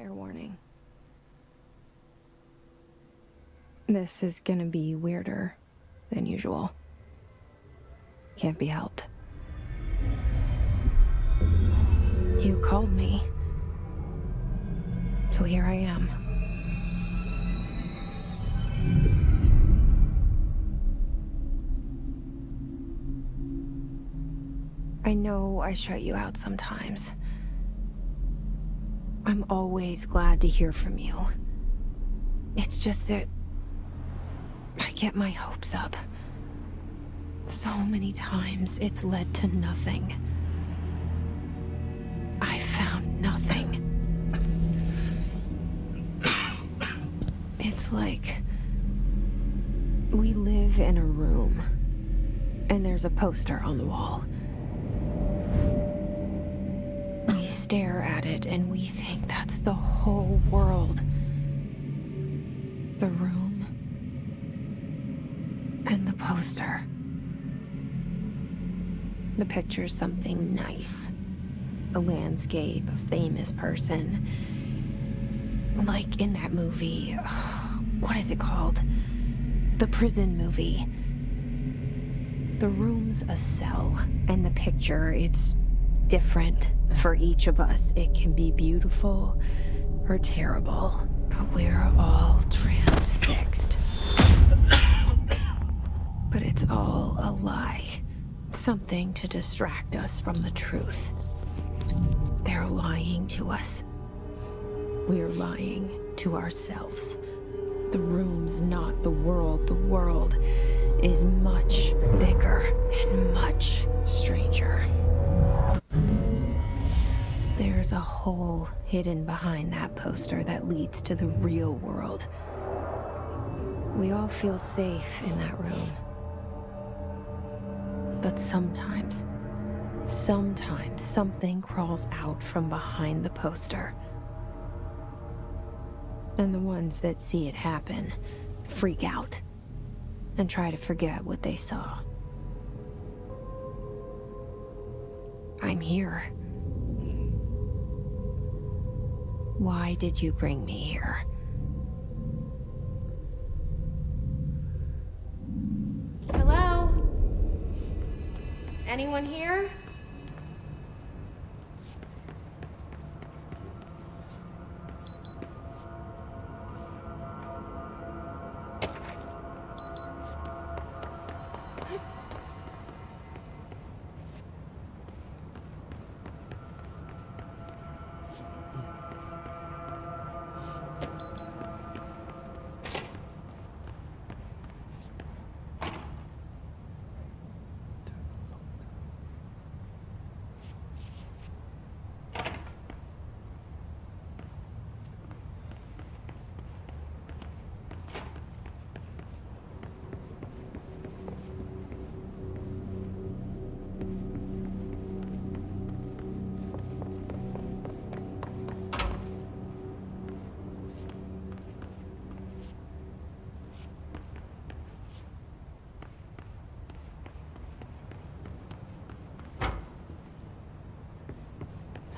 Fair warning. This is gonna be weirder than usual. Can't be helped. You called me. So here I am. I know I shut you out sometimes. I'm always glad to hear from you. It's just that I get my hopes up. So many times it's led to nothing. I found nothing. It's like we live in a room, and there's a poster on the wall. We stare at it and we think that's the whole world. The room and the poster. The picture's something nice. A landscape, a famous person. Like in that movie, what is it called? The prison movie. The room's a cell, and the picture, it's different for each of us. It can be beautiful or terrible, but we're all transfixed. But it's all a lie. Something to distract us from the truth. They're lying to us. We're lying to ourselves. The room's not the world. The world is much bigger and much stranger. There's a hole hidden behind that poster that leads to the real world. We all feel safe in that room. But sometimes something crawls out from behind the poster. And the ones that see it happen freak out and try to forget what they saw. I'm here. Why did you bring me here? Hello? Anyone here?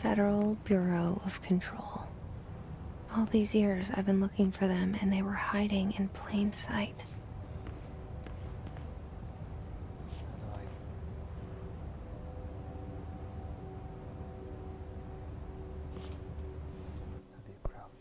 Federal Bureau of Control. All these years I've been looking for them, and they were hiding in plain sight. How do you crouch?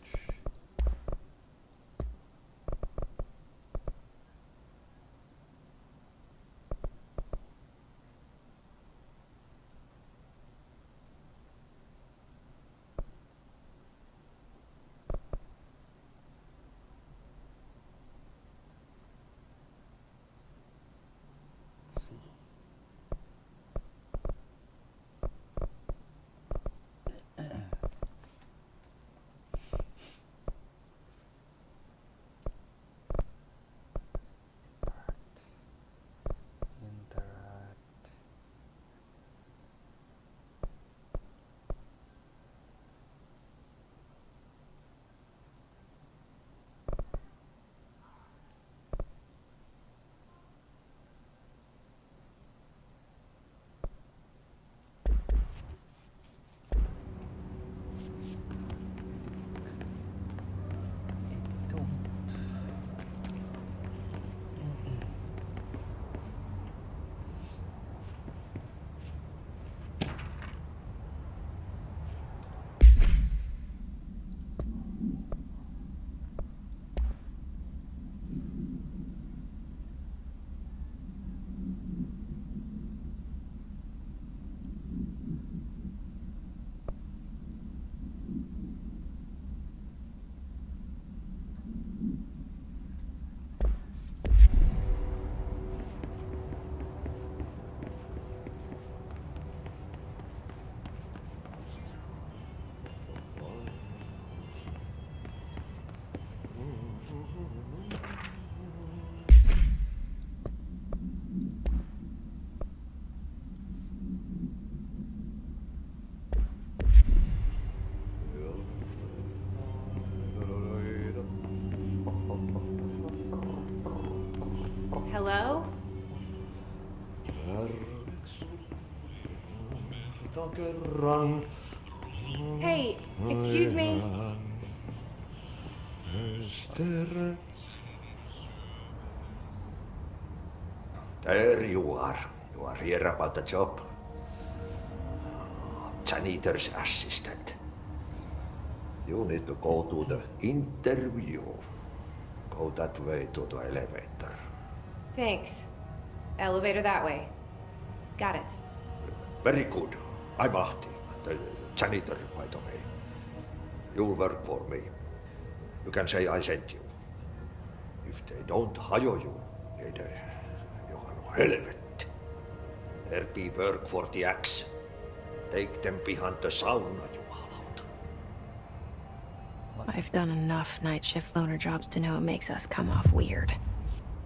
Hello? Hey, excuse me. There you are. You are here about the job. Janitor's assistant. You need to go to the interview. Go that way to the elevator. Thanks. Elevator that way. Got it. Very good. I'm Ahti, the janitor, by the way. You'll work for me. You can say I sent you. If they don't hire you, niin johan on helvetti. There be work for the axe. Take them behind the sauna, jumalauta. I've done enough night shift loner jobs to know it makes us come off weird.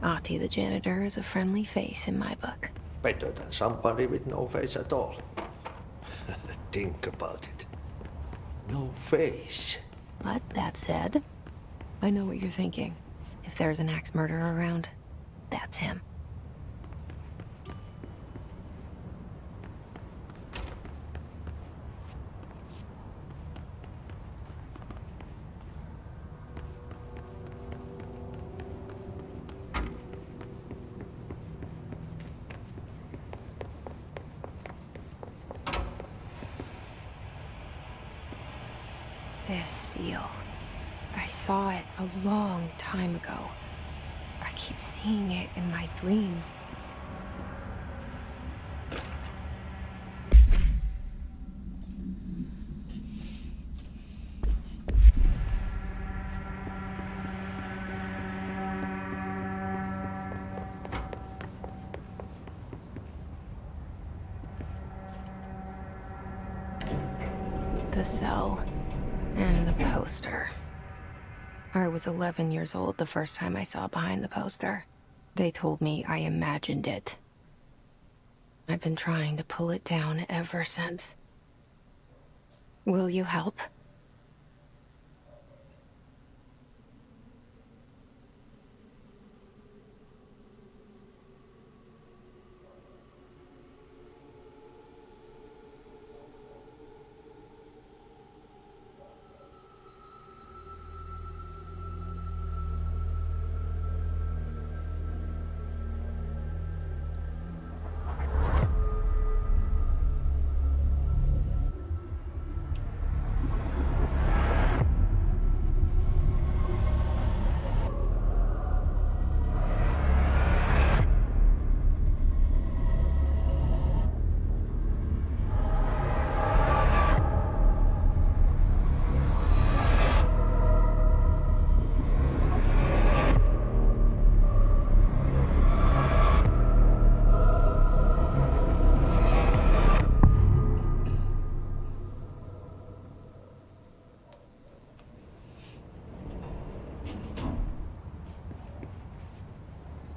Ahti the janitor is a friendly face in my book. Better than somebody with no face at all. Think about it. No face. But that said, I know what you're thinking. If there's an axe murderer around, that's him. This seal. I saw it a long time ago. I keep seeing it in my dreams. The cell. And the poster. I was 11 years old the first time I saw behind the poster. They told me I imagined it. I've been trying to pull it down ever since. Will you help?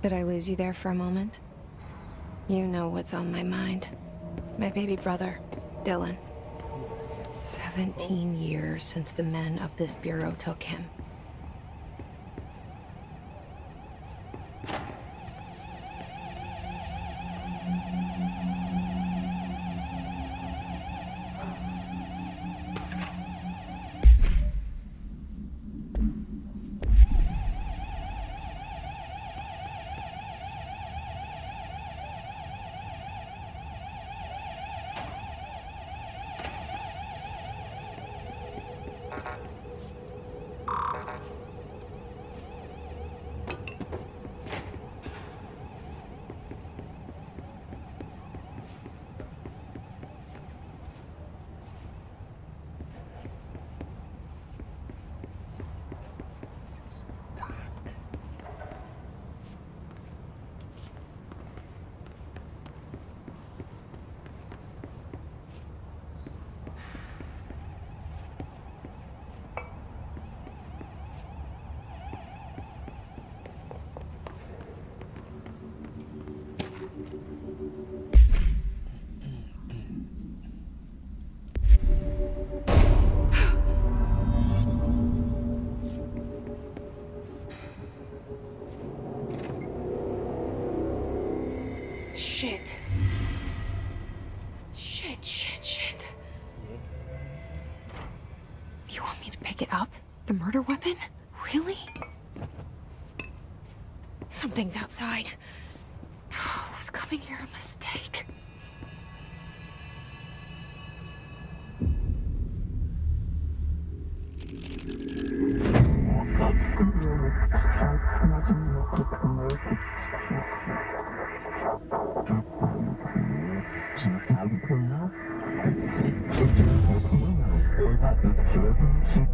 Did I lose you there for a moment? You know what's on my mind. My baby brother, Dylan. 17 years since the men of this bureau took him. Shit. Shit. You want me to pick it up? The murder weapon? Really? Something's outside. Was coming here a mistake?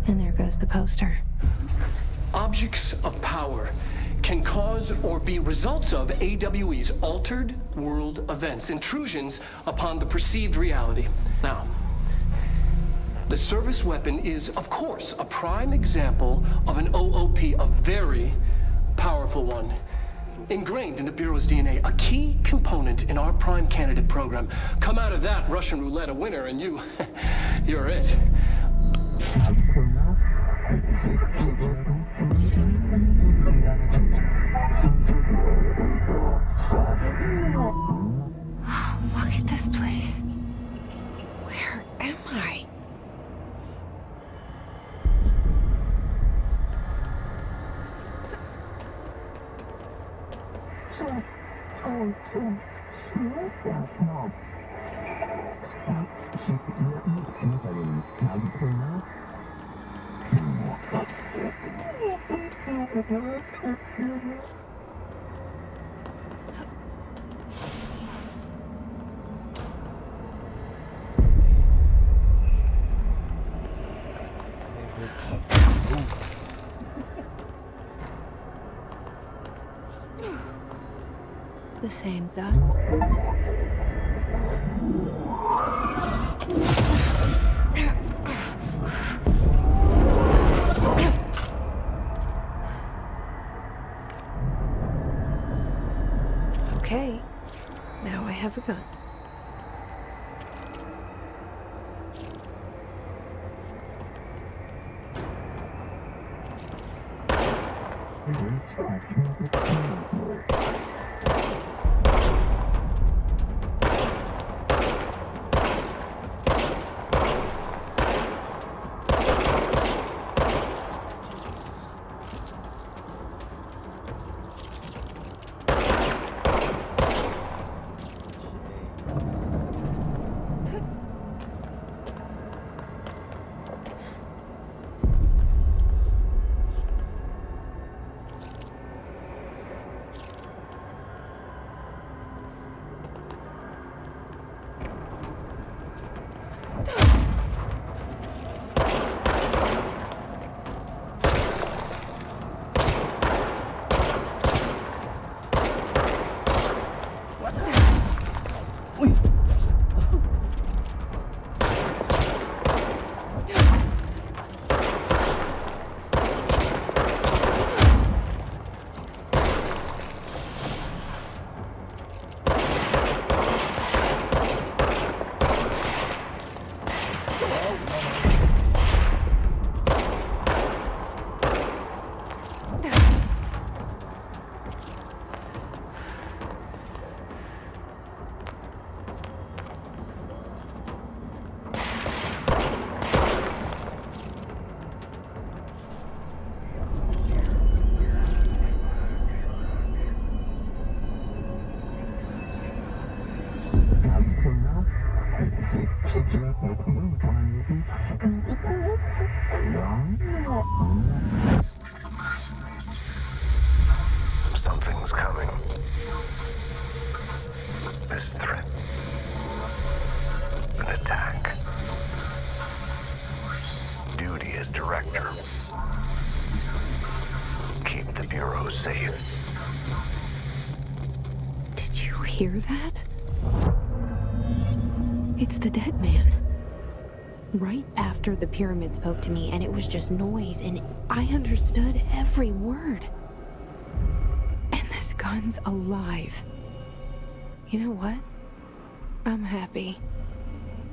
And there goes the poster. Objects of power can cause or be results of AWE's altered world events, intrusions upon the perceived reality. Now, the service weapon is, of course, a prime example of an OOP, a very powerful one. Ingrained in the Bureau's DNA, a key component in our prime candidate program. Come out of that Russian roulette a winner and you're it. Look at this place. Where am I? The same gun. Okay, now I have a gun. Something's coming. This threat. An attack. Duty as director. Keep the Bureau safe. Did you hear that? It's the dead man. Right after the pyramid spoke to me, and it was just noise, and I understood every word. And this gun's alive. You know what? I'm happy.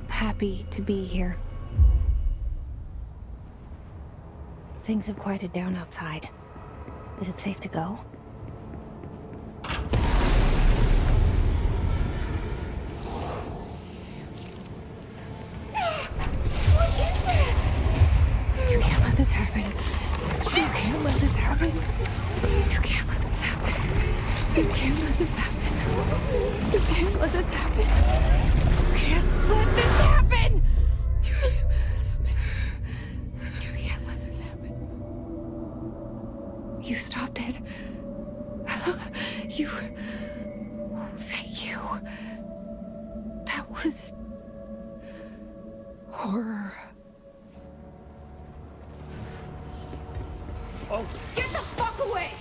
Happy to be here. Things have quieted down outside. Is it safe to go? You can't let this happen. You can't let this happen. You can't let this happen! You can't let this happen. You can't let this happen. You stopped it. You... Oh, thank you. That was... horror. Oh. Get the fuck away!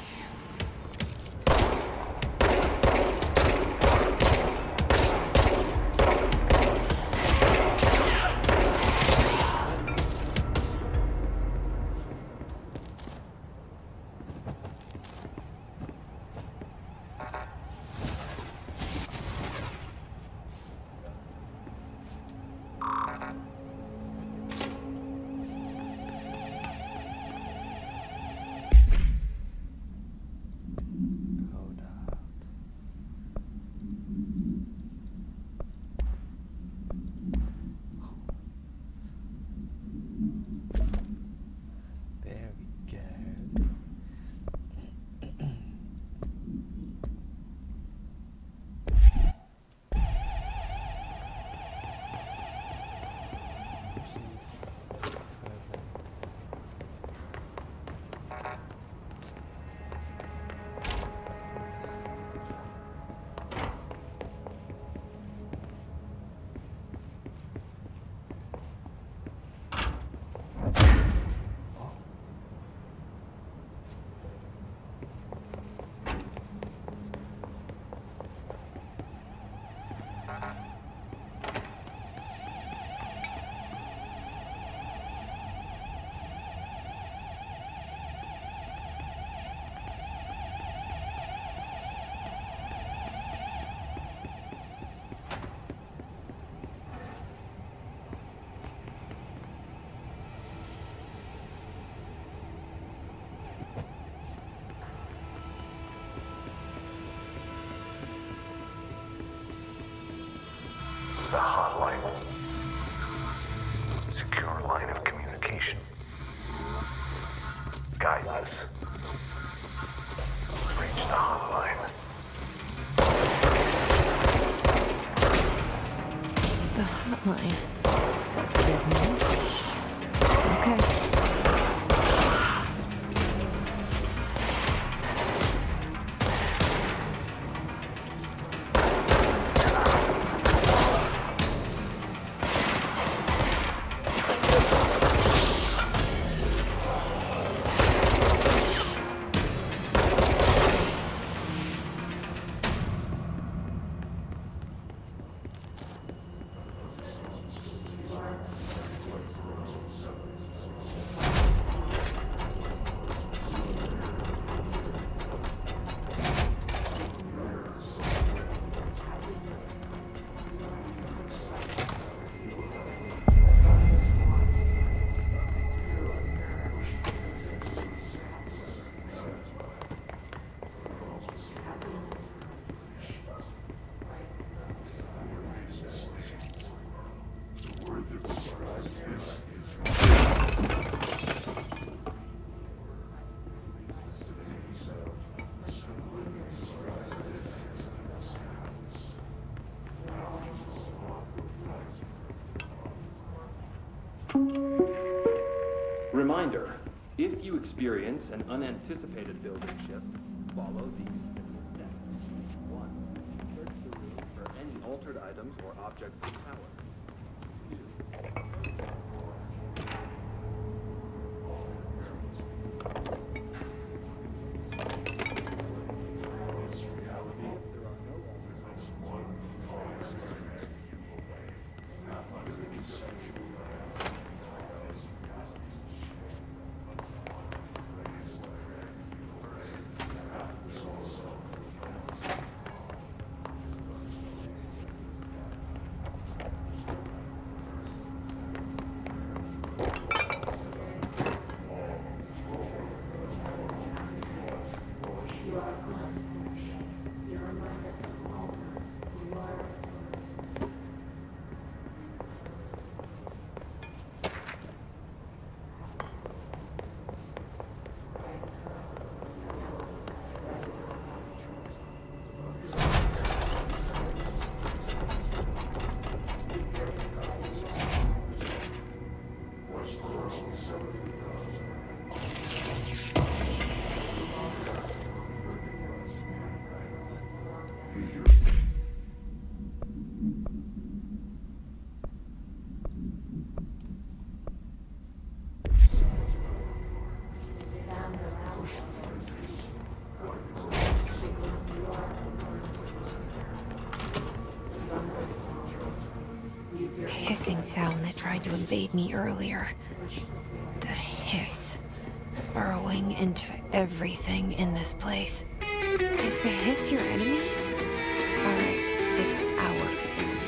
Code out. There we go. The hotline. Secure line of communication. Guidance. Reach the hotline. The hotline. Says the dead man. Okay. Reminder, if you experience an unanticipated building shift, follow these simple steps. 1. Search the room for any altered items or objects of power. 2. hissing sound that tried to invade me earlier. The hiss. Burrowing into everything in this place. Is the hiss your enemy? Alright, it's our enemy.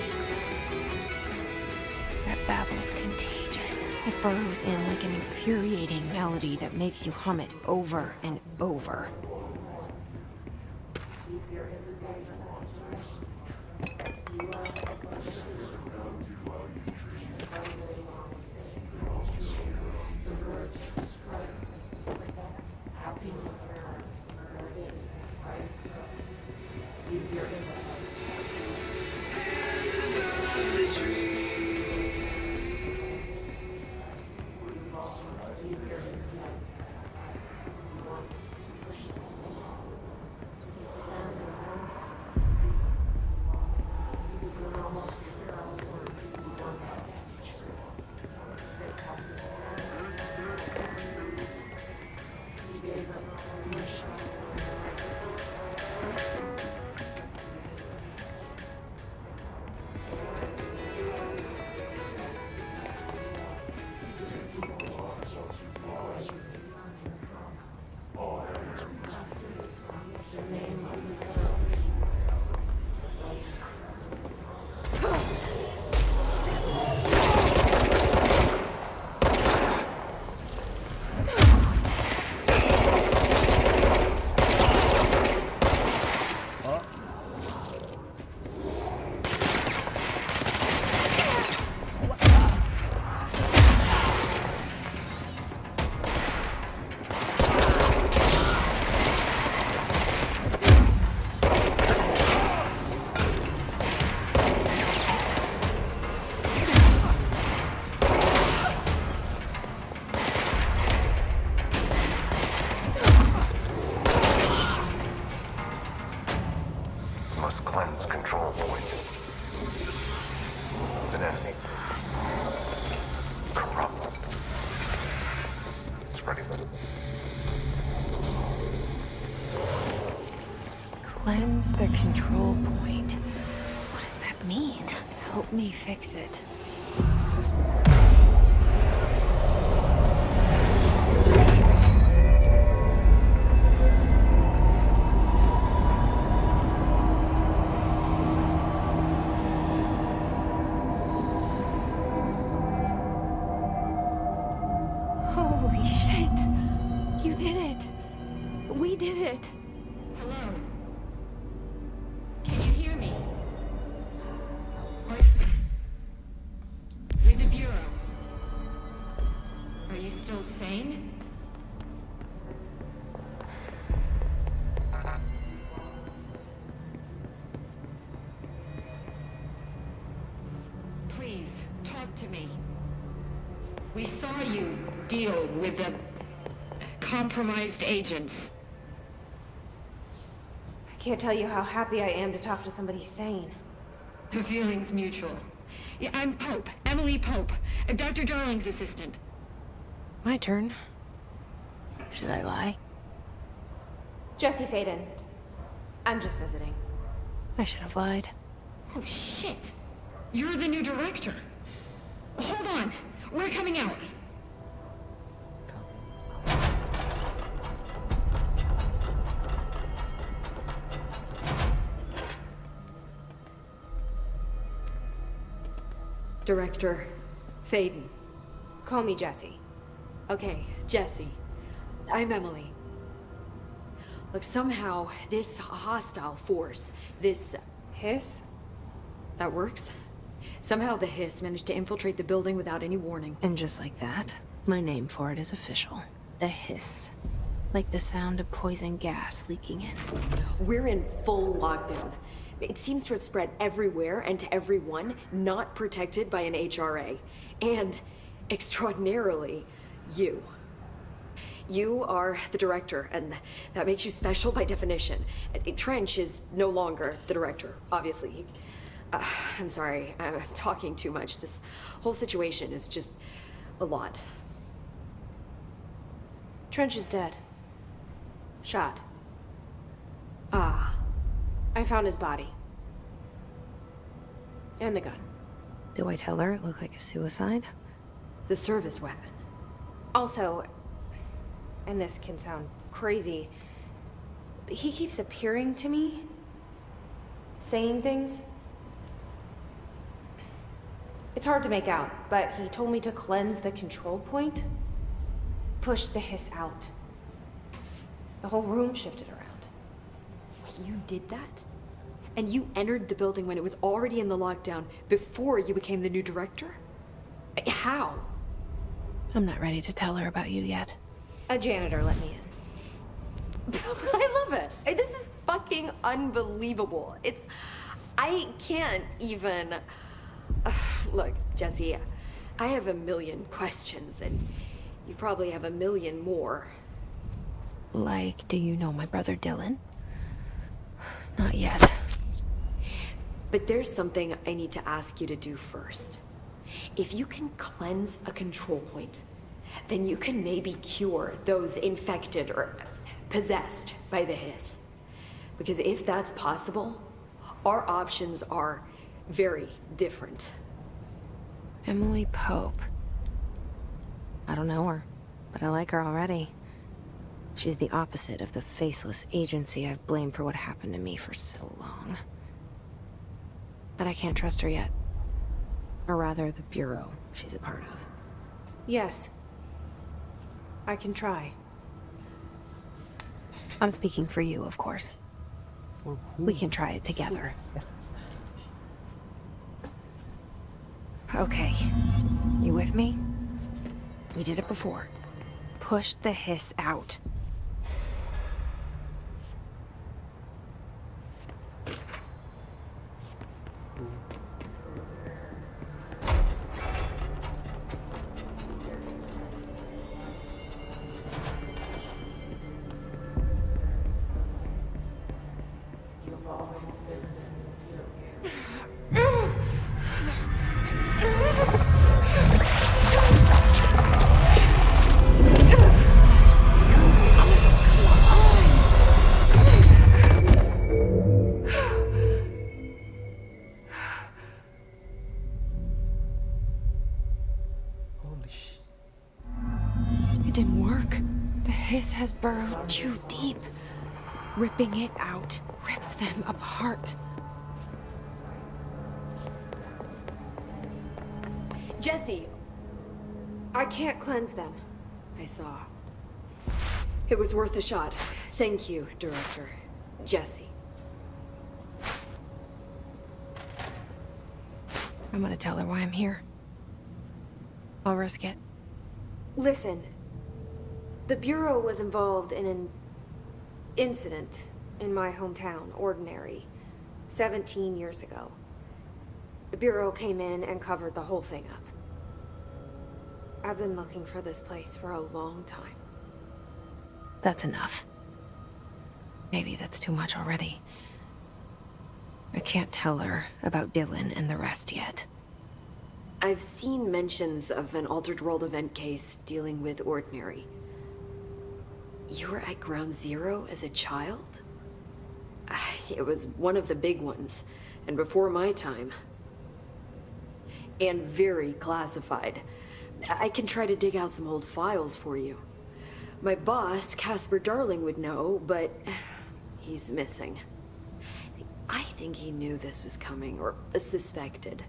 That babble's contagious. It burrows in like an infuriating melody that makes you hum it over and over. Must cleanse control points. An enemy. Corrupt. Spreading them. Cleanse the control point. What does that mean? Help me fix it. Holy shit! You did it! We did it! Hello? Can you hear me? With the Bureau. Are you still sane? Please, talk to me. We saw you deal with the compromised agents. I can't tell you how happy I am to talk to somebody sane. The feeling's mutual. Yeah, I'm Pope, Emily Pope, Dr. Darling's assistant. My turn. Should I lie? Jesse Faden. I'm just visiting. I should have lied. Oh, shit. You're the new director. Hold on. We're coming out. Director Faden. Call me Jesse. Okay, Jesse. I'm Emily. Look, somehow this hostile force, this... Hiss? that works? Somehow the hiss managed to infiltrate the building without any warning. And just like that, my name for it is official. The hiss. Like the sound of poison gas leaking in. We're in full lockdown. It seems to have spread everywhere and to everyone not protected by an HRA. And, extraordinarily, you. You are the director, and that makes you special by definition. Trench is no longer the director, obviously. I'm sorry, I'm talking too much. This whole situation is just a lot. Trench is dead. Shot. Ah. I found his body. And the gun. Do I tell her it looked like a suicide? The service weapon. Also, and this can sound crazy, but he keeps appearing to me, saying things. It's hard to make out, but he told me to cleanse the control point, push the hiss out. The whole room shifted around. You did that? And you entered the building when it was already in the lockdown before you became the new director? How? I'm not ready to tell her about you yet. A janitor let me in. I love it. This is fucking unbelievable. I can't even... Look, Jesse, I have a million questions, and you probably have a million more. Like, do you know my brother Dylan? Not yet. But there's something I need to ask you to do first. If you can cleanse a control point, then you can maybe cure those infected or possessed by the hiss. Because if that's possible, our options are very different. Emily Pope. I don't know her, but I like her already. She's the opposite of the faceless agency I've blamed for what happened to me for so long. But I can't trust her yet. Or rather, the Bureau she's a part of. Yes. I can try. I'm speaking for you, of course. We can try it together. Okay. You with me? We did it before. Push the hiss out. It didn't work. The hiss has burrowed too deep. Ripping it out rips them apart. Jesse! I can't cleanse them. I saw. It was worth a shot. Thank you, Director. Jesse. I'm gonna tell her why I'm here. I'll risk it. Listen. The Bureau was involved in an incident in my hometown, Ordinary, 17 years ago. The Bureau came in and covered the whole thing up. I've been looking for this place for a long time. That's enough. Maybe that's too much already. I can't tell her about Dylan and the rest yet. I've seen mentions of an Altered World event case dealing with Ordinary. You were at Ground Zero as a child? It was one of the big ones, and before my time. And very classified. I can try to dig out some old files for you. My boss, Casper Darling, would know, but he's missing. I think he knew this was coming, or suspected.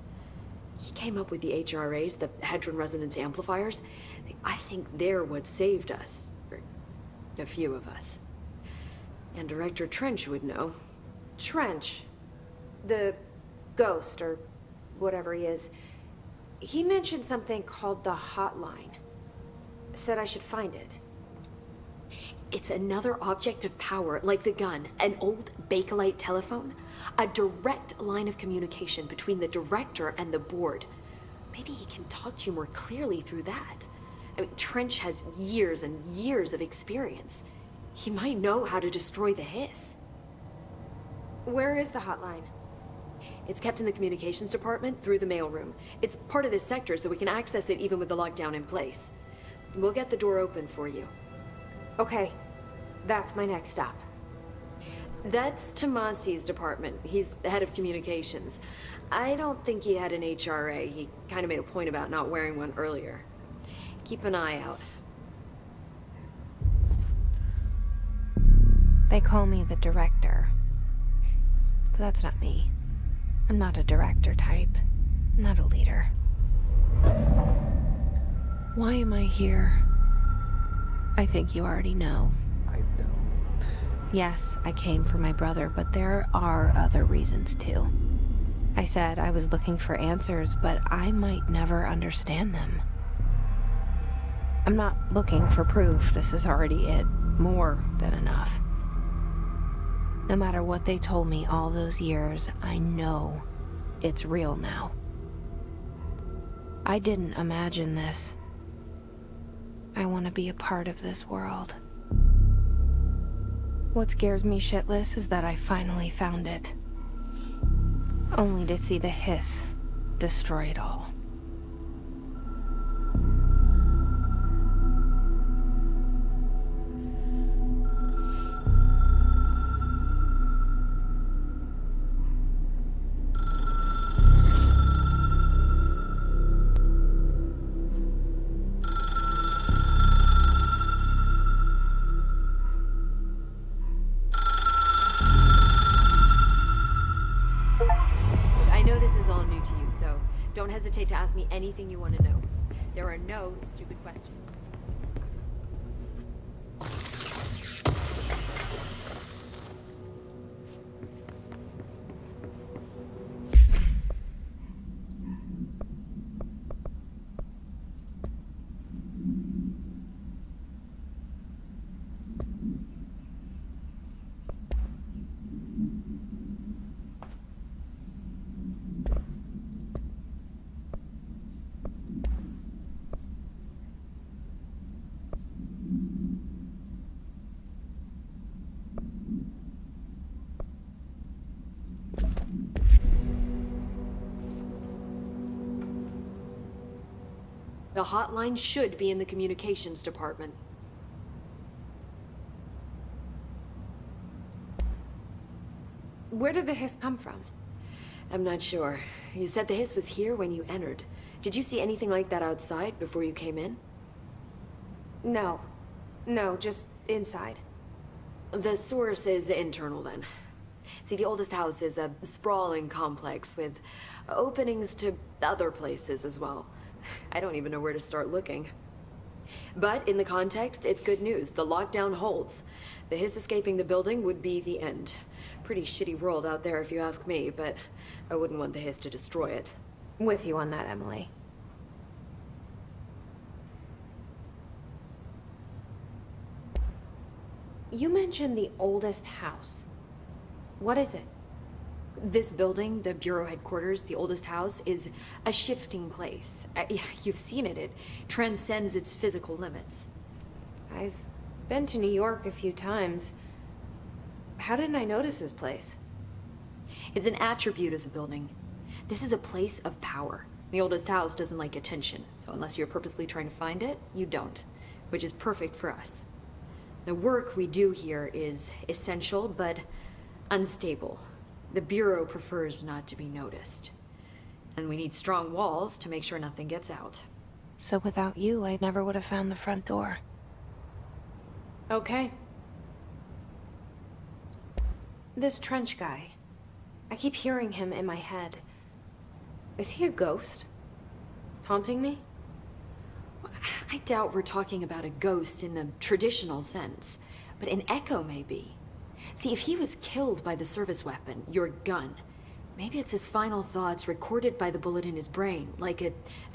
He came up with the HRAs, the Hadron Resonance Amplifiers. I think they're what saved us. Or a few of us. And Director Trench would know. Trench? The ghost, or whatever he is. He mentioned something called the Hotline. Said I should find it. It's another object of power, like the gun, an old Bakelite telephone. A direct line of communication between the director and the board. Maybe he can talk to you more clearly through that. I mean, Trench has years and years of experience. He might know how to destroy the hiss. Where is the hotline? It's kept in the communications department through the mailroom. It's part of this sector, so we can access it even with the lockdown in place. We'll get the door open for you. Okay, that's my next stop. That's Tomasi's department. He's the head of communications. I don't think he had an HRA. He kind of made a point about not wearing one earlier. Keep an eye out. They call me the director. But that's not me. I'm not a director type. I'm not a leader. Why am I here? I think you already know. I don't. Yes, I came for my brother, but there are other reasons too. I said I was looking for answers, but I might never understand them. I'm not looking for proof. This is already it. More than enough. No matter what they told me all those years, I know it's real now. I didn't imagine this. I want to be a part of this world. What scares me shitless is that I finally found it. Only to see the hiss destroy it all. Don't hesitate to ask me anything you want to know. There are no stupid questions. The hotline should be in the communications department. Where did the hiss come from? I'm not sure. You said the hiss was here when you entered. Did you see anything like that outside before you came in? No. No, just inside. The source is internal then. See, the oldest house is a sprawling complex with openings to other places as well. I don't even know where to start looking. But in the context, it's good news. The lockdown holds. The hiss escaping the building would be the end. Pretty shitty world out there if you ask me, but I wouldn't want the hiss to destroy it. With you on that, Emily. You mentioned the oldest house. What is it? This building, the Bureau headquarters, the oldest house, is a shifting place. You've seen it. It transcends its physical limits. I've been to New York a few times. How didn't I notice this place? It's an attribute of the building. This is a place of power. The oldest house doesn't like attention, so unless you're purposely trying to find it, you don't, which is perfect for us. The work we do here is essential, but unstable. The Bureau prefers not to be noticed. And we need strong walls to make sure nothing gets out. So without you, I never would have found the front door. Okay. This Trench guy. I keep hearing him in my head. Is he a ghost? Haunting me? I doubt we're talking about a ghost in the traditional sense, but an echo maybe. See, if he was killed by the service weapon, your gun, maybe it's his final thoughts recorded by the bullet in his brain, like a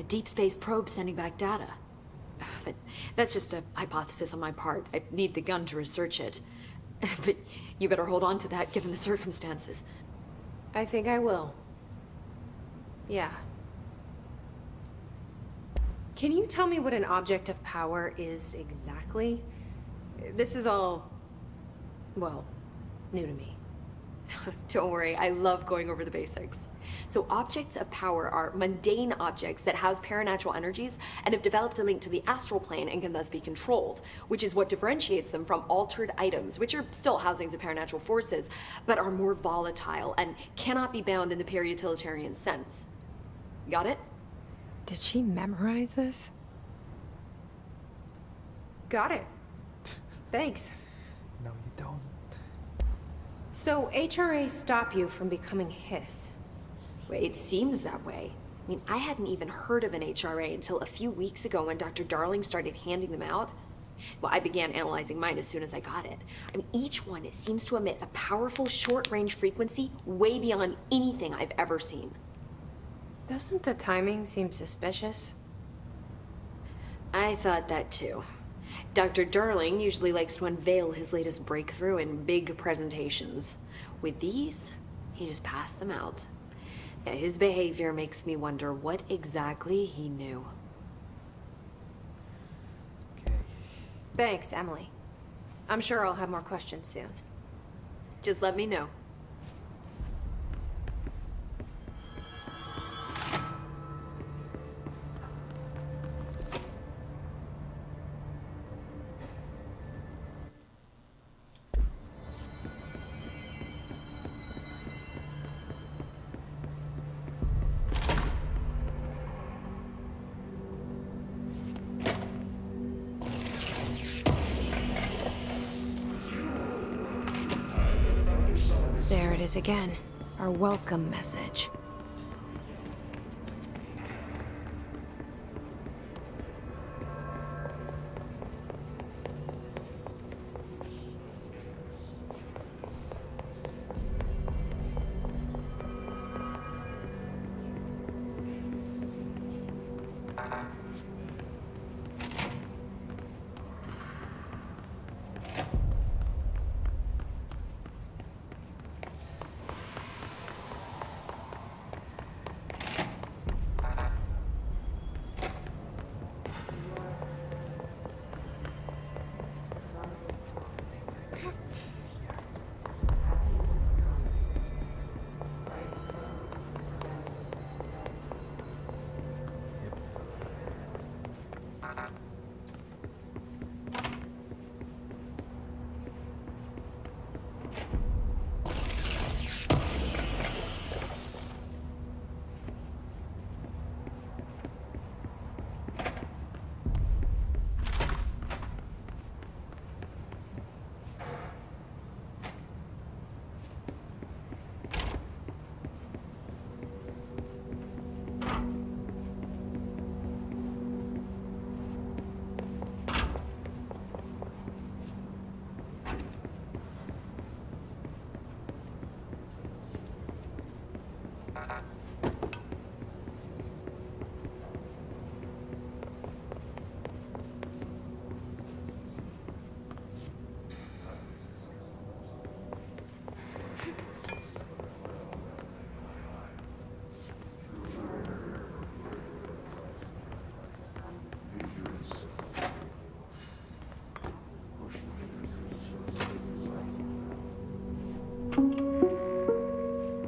deep space probe sending back data. But that's just a hypothesis on my part. I need the gun to research it. But you better hold on to that given the circumstances. I think I will. Yeah. Can you tell me what an object of power is exactly? This is all, well, new to me. Don't worry, I love going over the basics. So objects of power are mundane objects that house paranatural energies and have developed a link to the astral plane and can thus be controlled, which is what differentiates them from altered items, which are still housings of paranatural forces, but are more volatile and cannot be bound in the peri-utilitarian sense. Got it? Did she memorize this? Got it. Thanks. No, you don't. So HRAs stop you from becoming Hiss. Well, it seems that way. I mean, I hadn't even heard of an HRA until a few weeks ago when Dr. Darling started handing them out. Well, I began analyzing mine as soon as I got it. I mean, each one, it seems to emit a powerful short-range frequency way beyond anything I've ever seen. Doesn't the timing seem suspicious? I thought that too. Dr. Darling usually likes to unveil his latest breakthrough in big presentations. With these, he just passed them out. Yeah, his behavior makes me wonder what exactly he knew. Okay. Thanks, Emily. I'm sure I'll have more questions soon. Just let me know. There it is again. Our welcome message.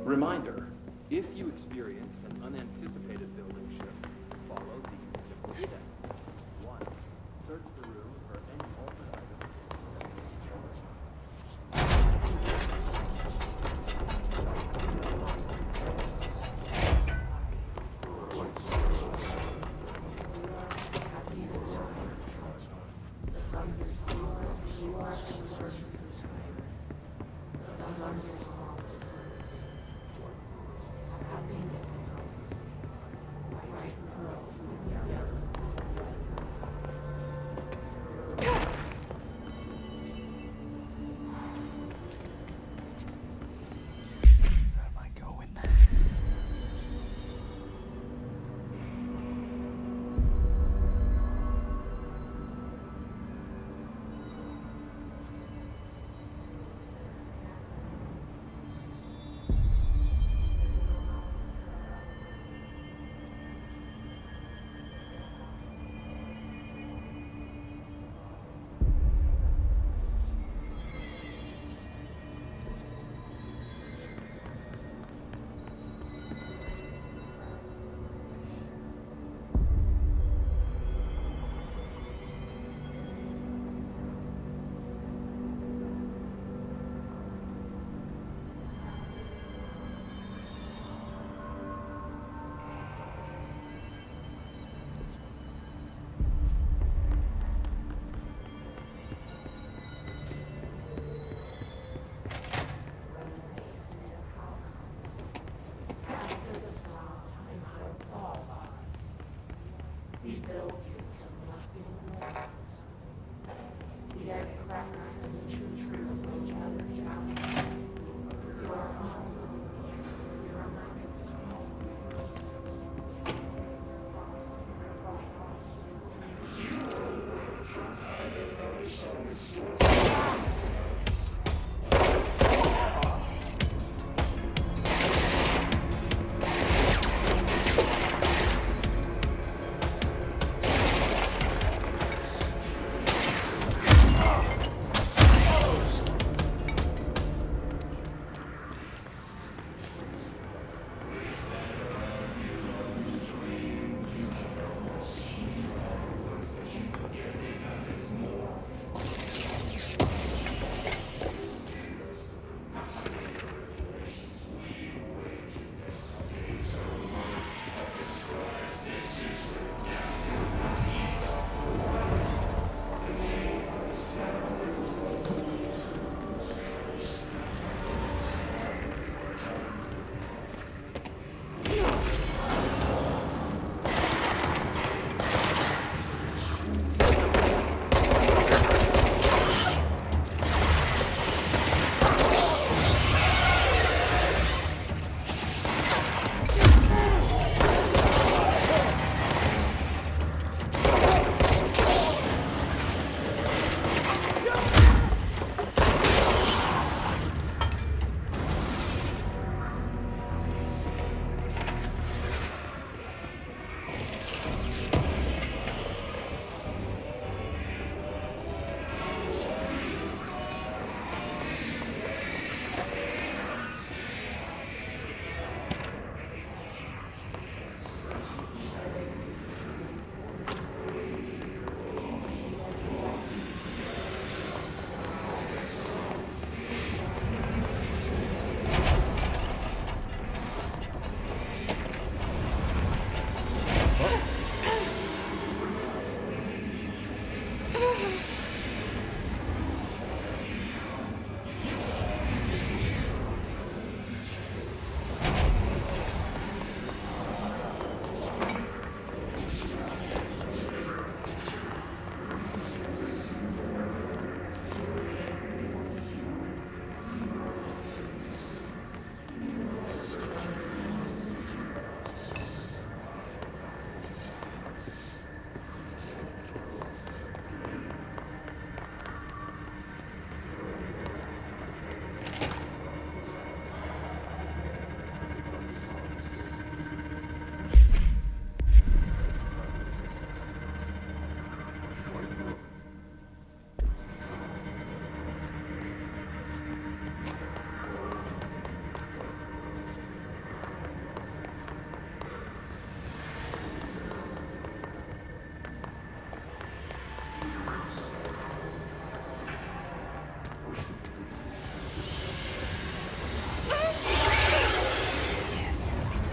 Reminder, if you experience an unanticipated building shift, follow these simple steps. 1. Search the room for any altered items.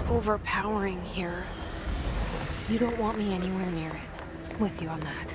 overpowering here. You don't want me anywhere near it. With you on that.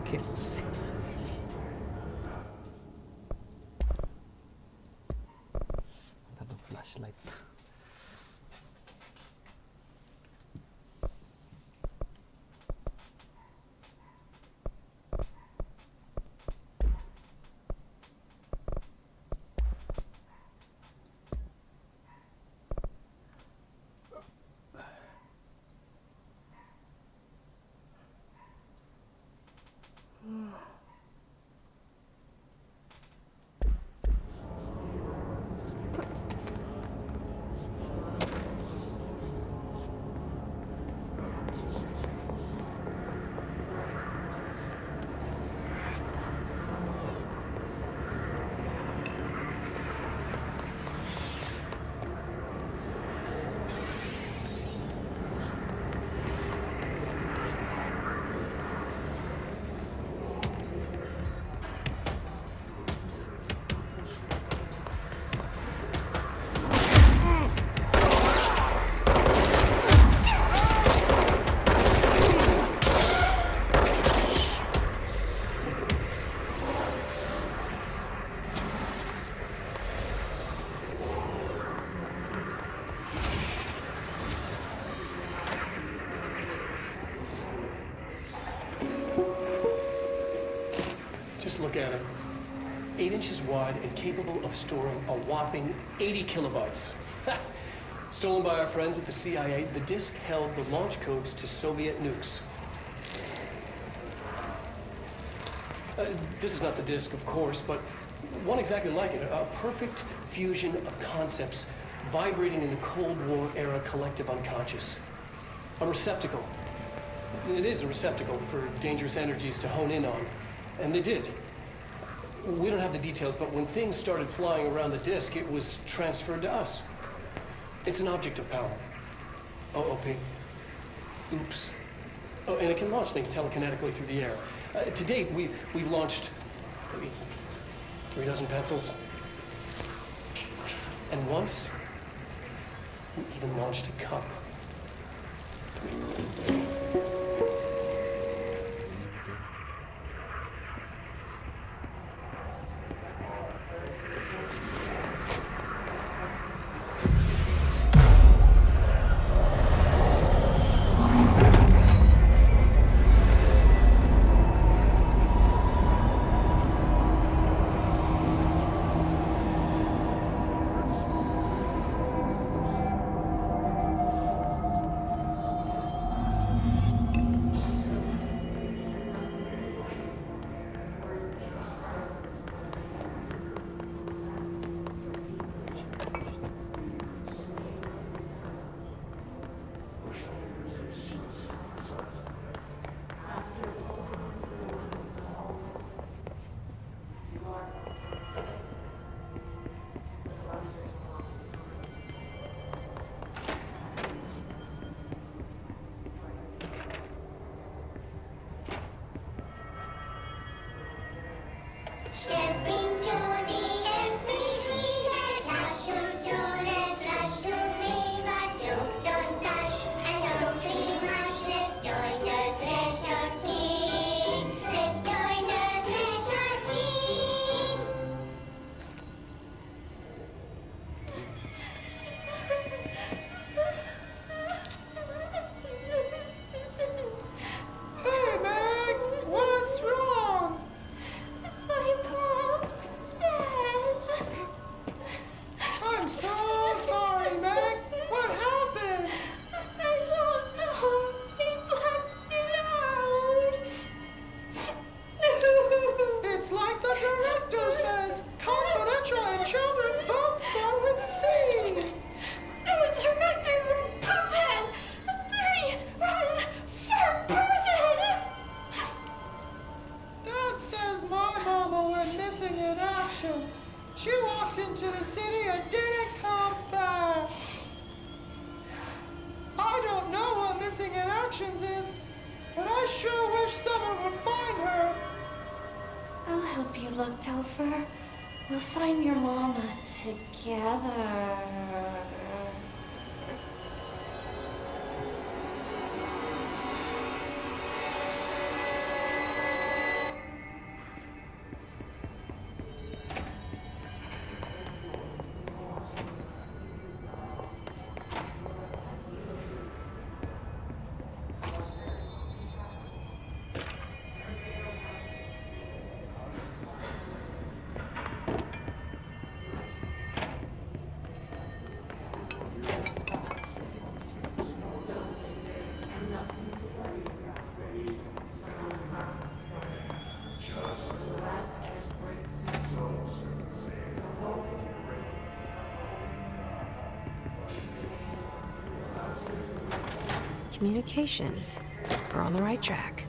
Kids. Another flashlight. Just look at it. 8 inches wide and capable of storing a whopping 80 kilobytes. Stolen by our friends at the CIA, the disk held the launch codes to Soviet nukes. This is not the disk, of course, but one exactly like it. A perfect fusion of concepts vibrating in the Cold War era collective unconscious. A receptacle. It is a receptacle for dangerous energies to hone in on. And they did. We don't have the details, but when things started flying around the disk, it was transferred to us. It's an object of power. OP. Oops. Oh, and it can launch things telekinetically through the air. To date, we've launched maybe 3 dozen pencils. And once, we even launched a cup. instructions is, but I sure wish someone would find her. I'll help you look, Topher. We'll find your mama together. Communications. We're on the right track.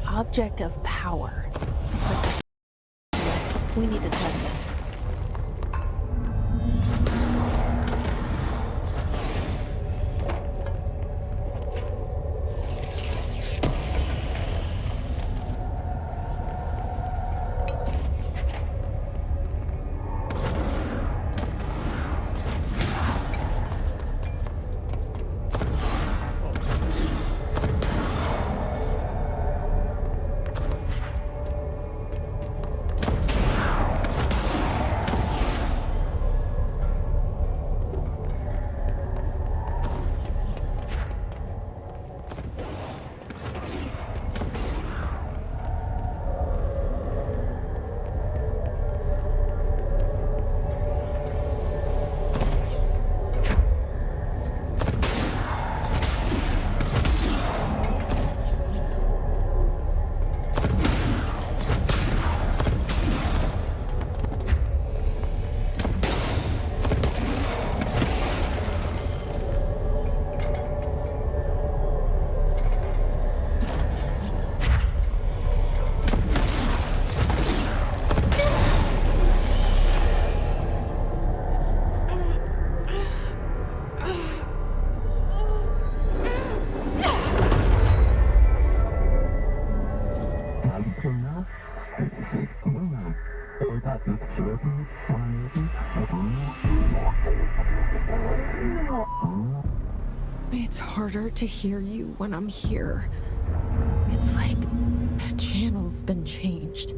Object of power. Looks like we need to test it. It's harder to hear you when I'm here. It's like the channel's been changed.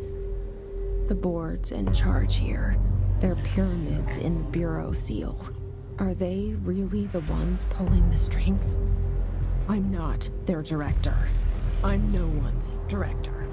The board's in charge here. They're pyramids in the Bureau seal. Are they really the ones pulling the strings? I'm not their director. I'm no one's director.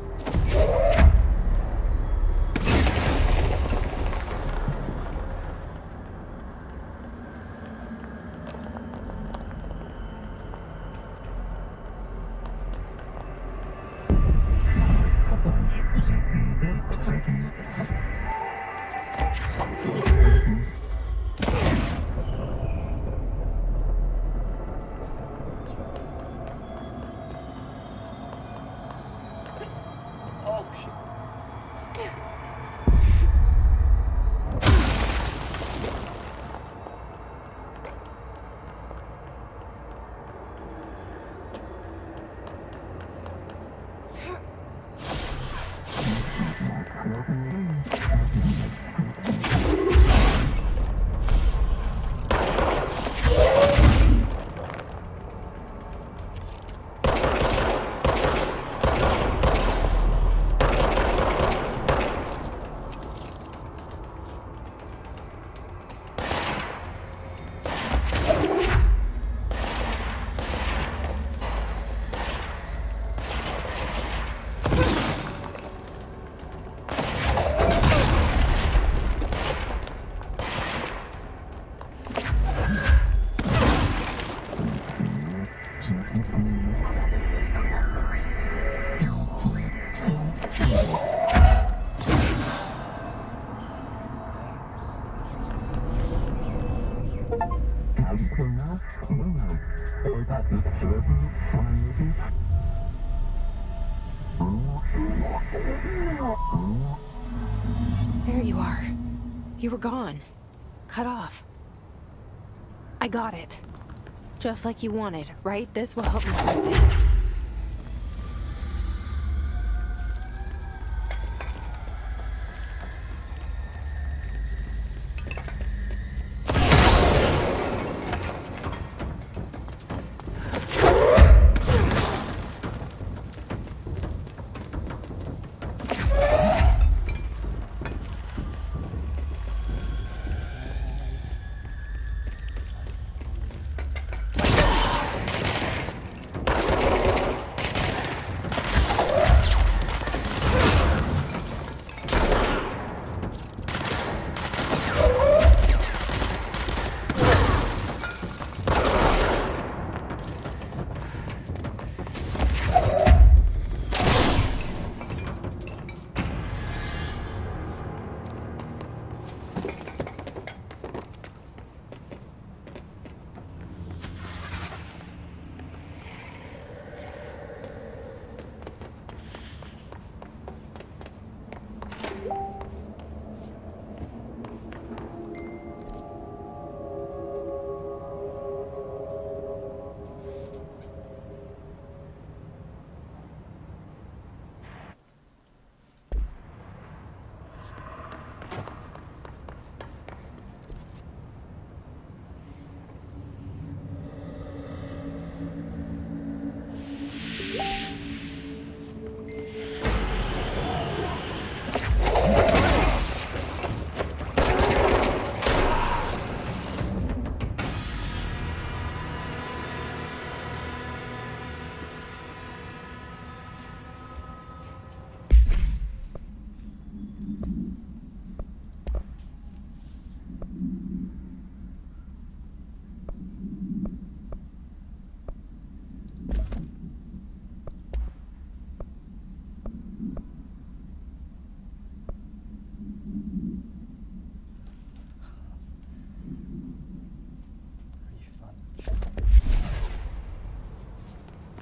There you are. You were gone. Cut off. I got it. Just like you wanted, right? This will help me through this.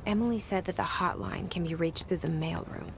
Emily said that the hotline can be reached through the mailroom.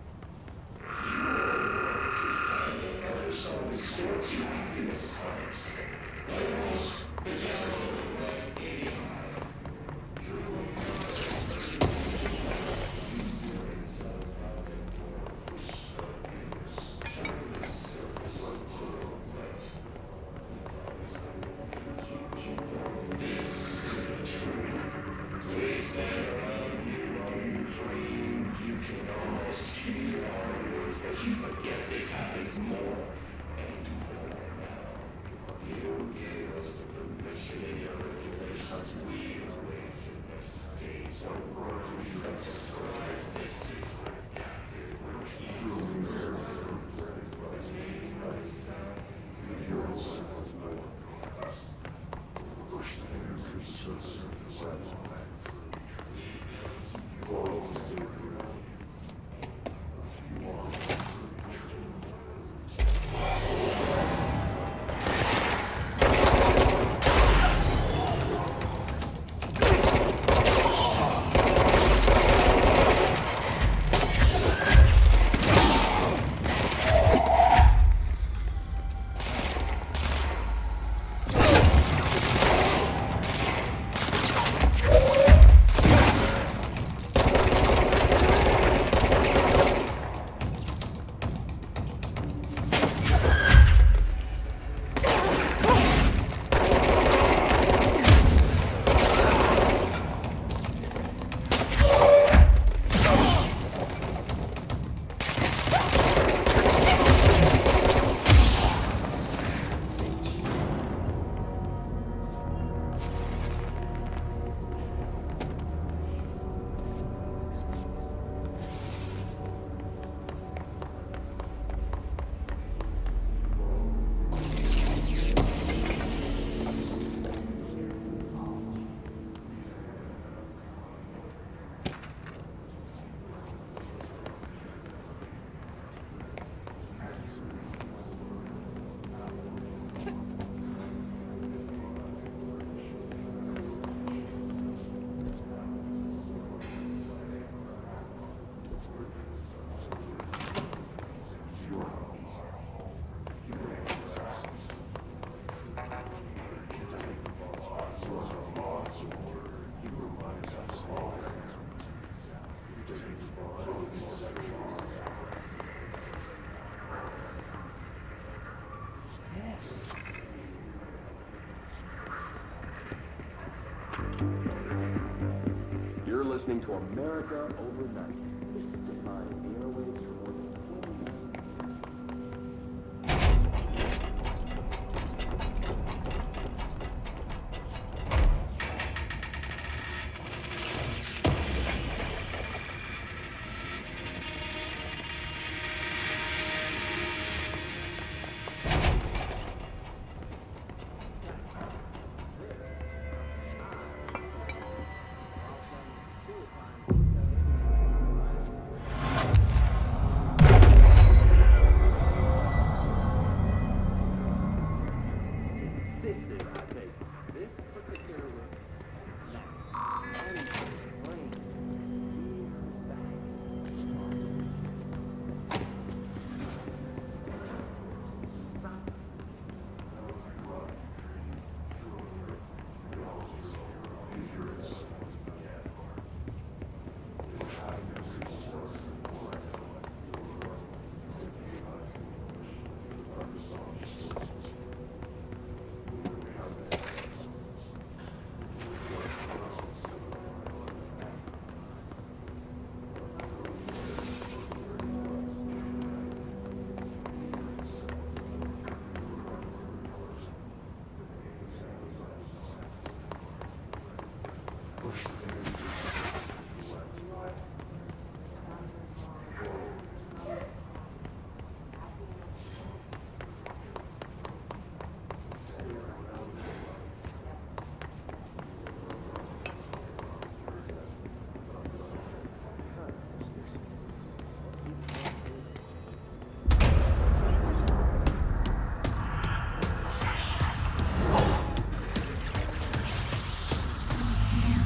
listening to America Overnight, mystifying the airwaves for more than 29 years.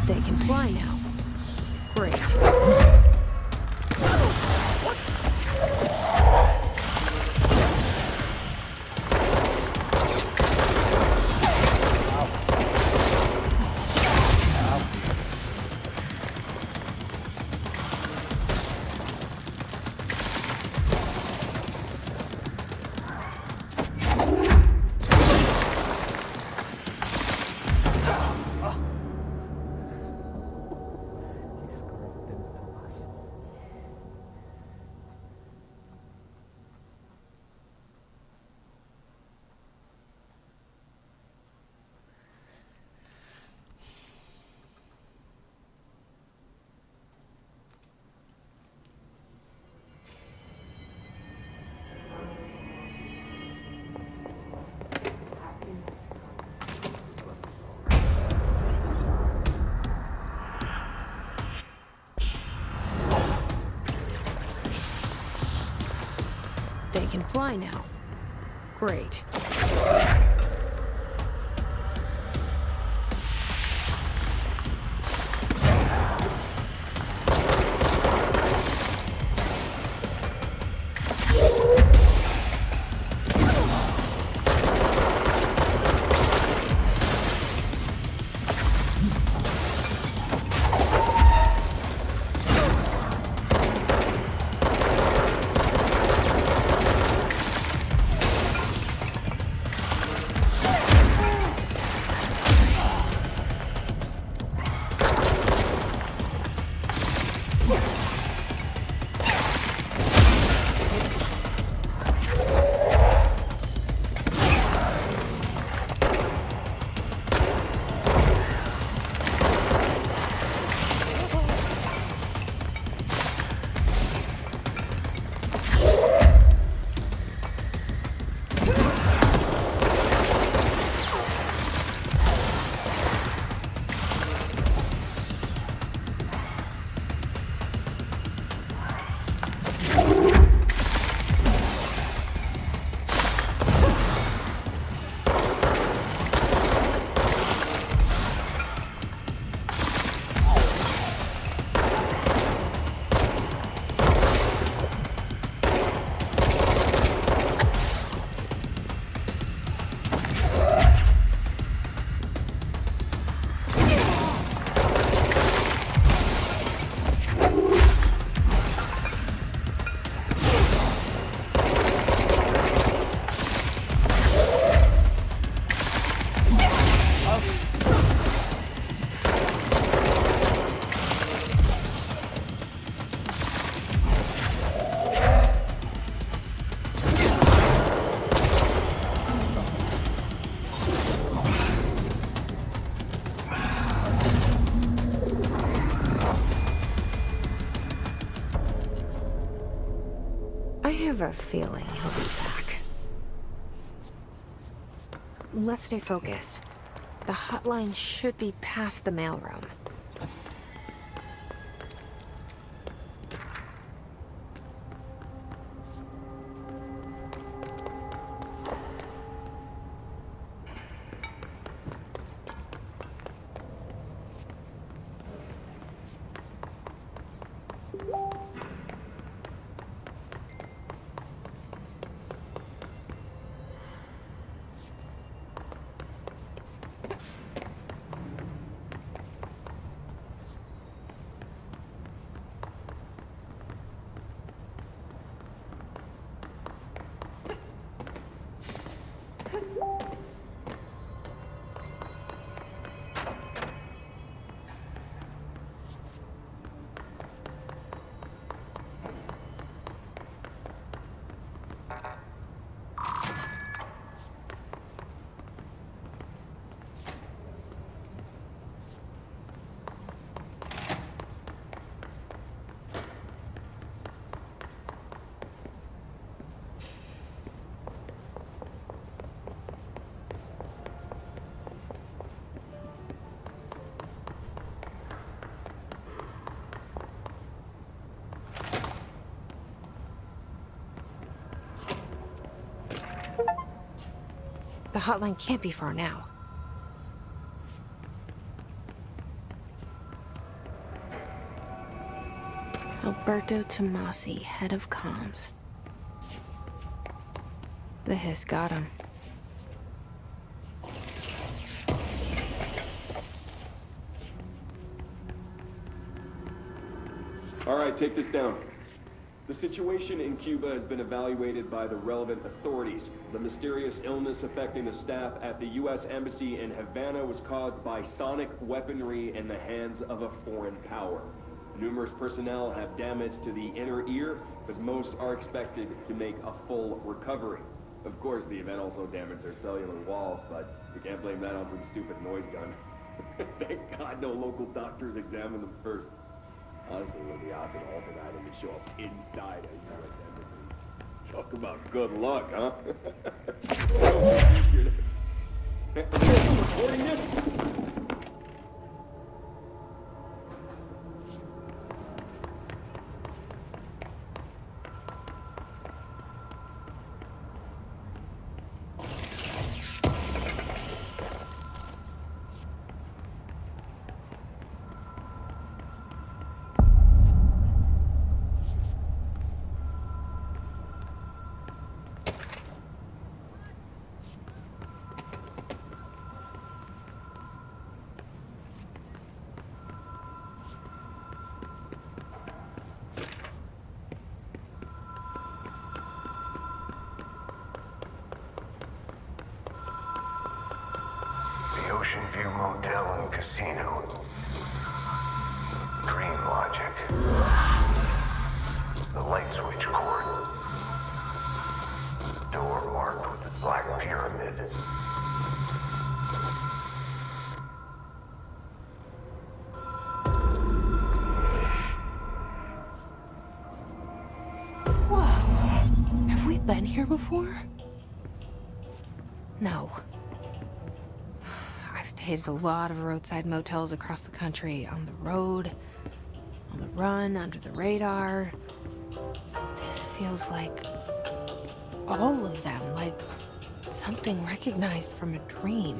They can fly now. Great. He's corrupted Thomas. They can fly now. Great. I have a feeling he'll be back. Let's stay focused. The hotline should be past the mailroom. The hotline can't be far now. Alberto Tomasi, head of comms. The hiss got him. All right, take this down. The situation in Cuba has been evaluated by the relevant authorities. The mysterious illness affecting the staff at the U.S. Embassy in Havana was caused by sonic weaponry in the hands of a foreign power. Numerous personnel have damage to the inner ear, but most are expected to make a full recovery. Of course, the event also damaged their cellular walls, but you can't blame that on some stupid noise gun. Thank God no local doctors examined them first. Honestly, what are the odds an altered item would show up inside a U.S. embassy? Talk about good luck, huh? So, are you recording this? Ocean View Motel and Casino. Dream Logic. The light switch cord. Door marked with the Black Pyramid. Whoa. Have we been here before? No. I've stayed at a lot of roadside motels across the country, on the road, on the run, under the radar. This feels like all of them, like something recognized from a dream.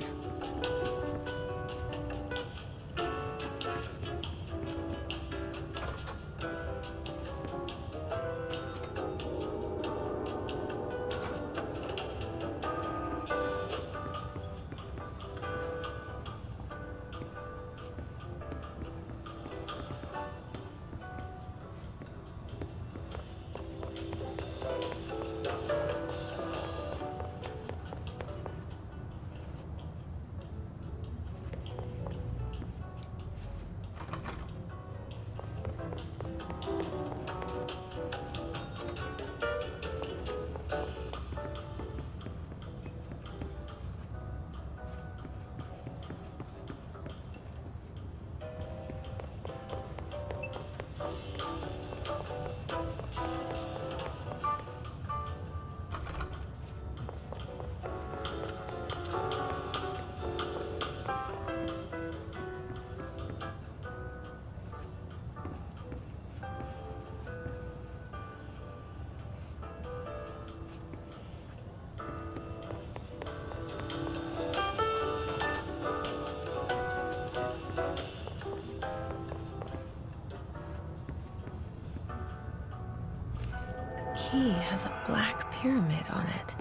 key has a black pyramid on it.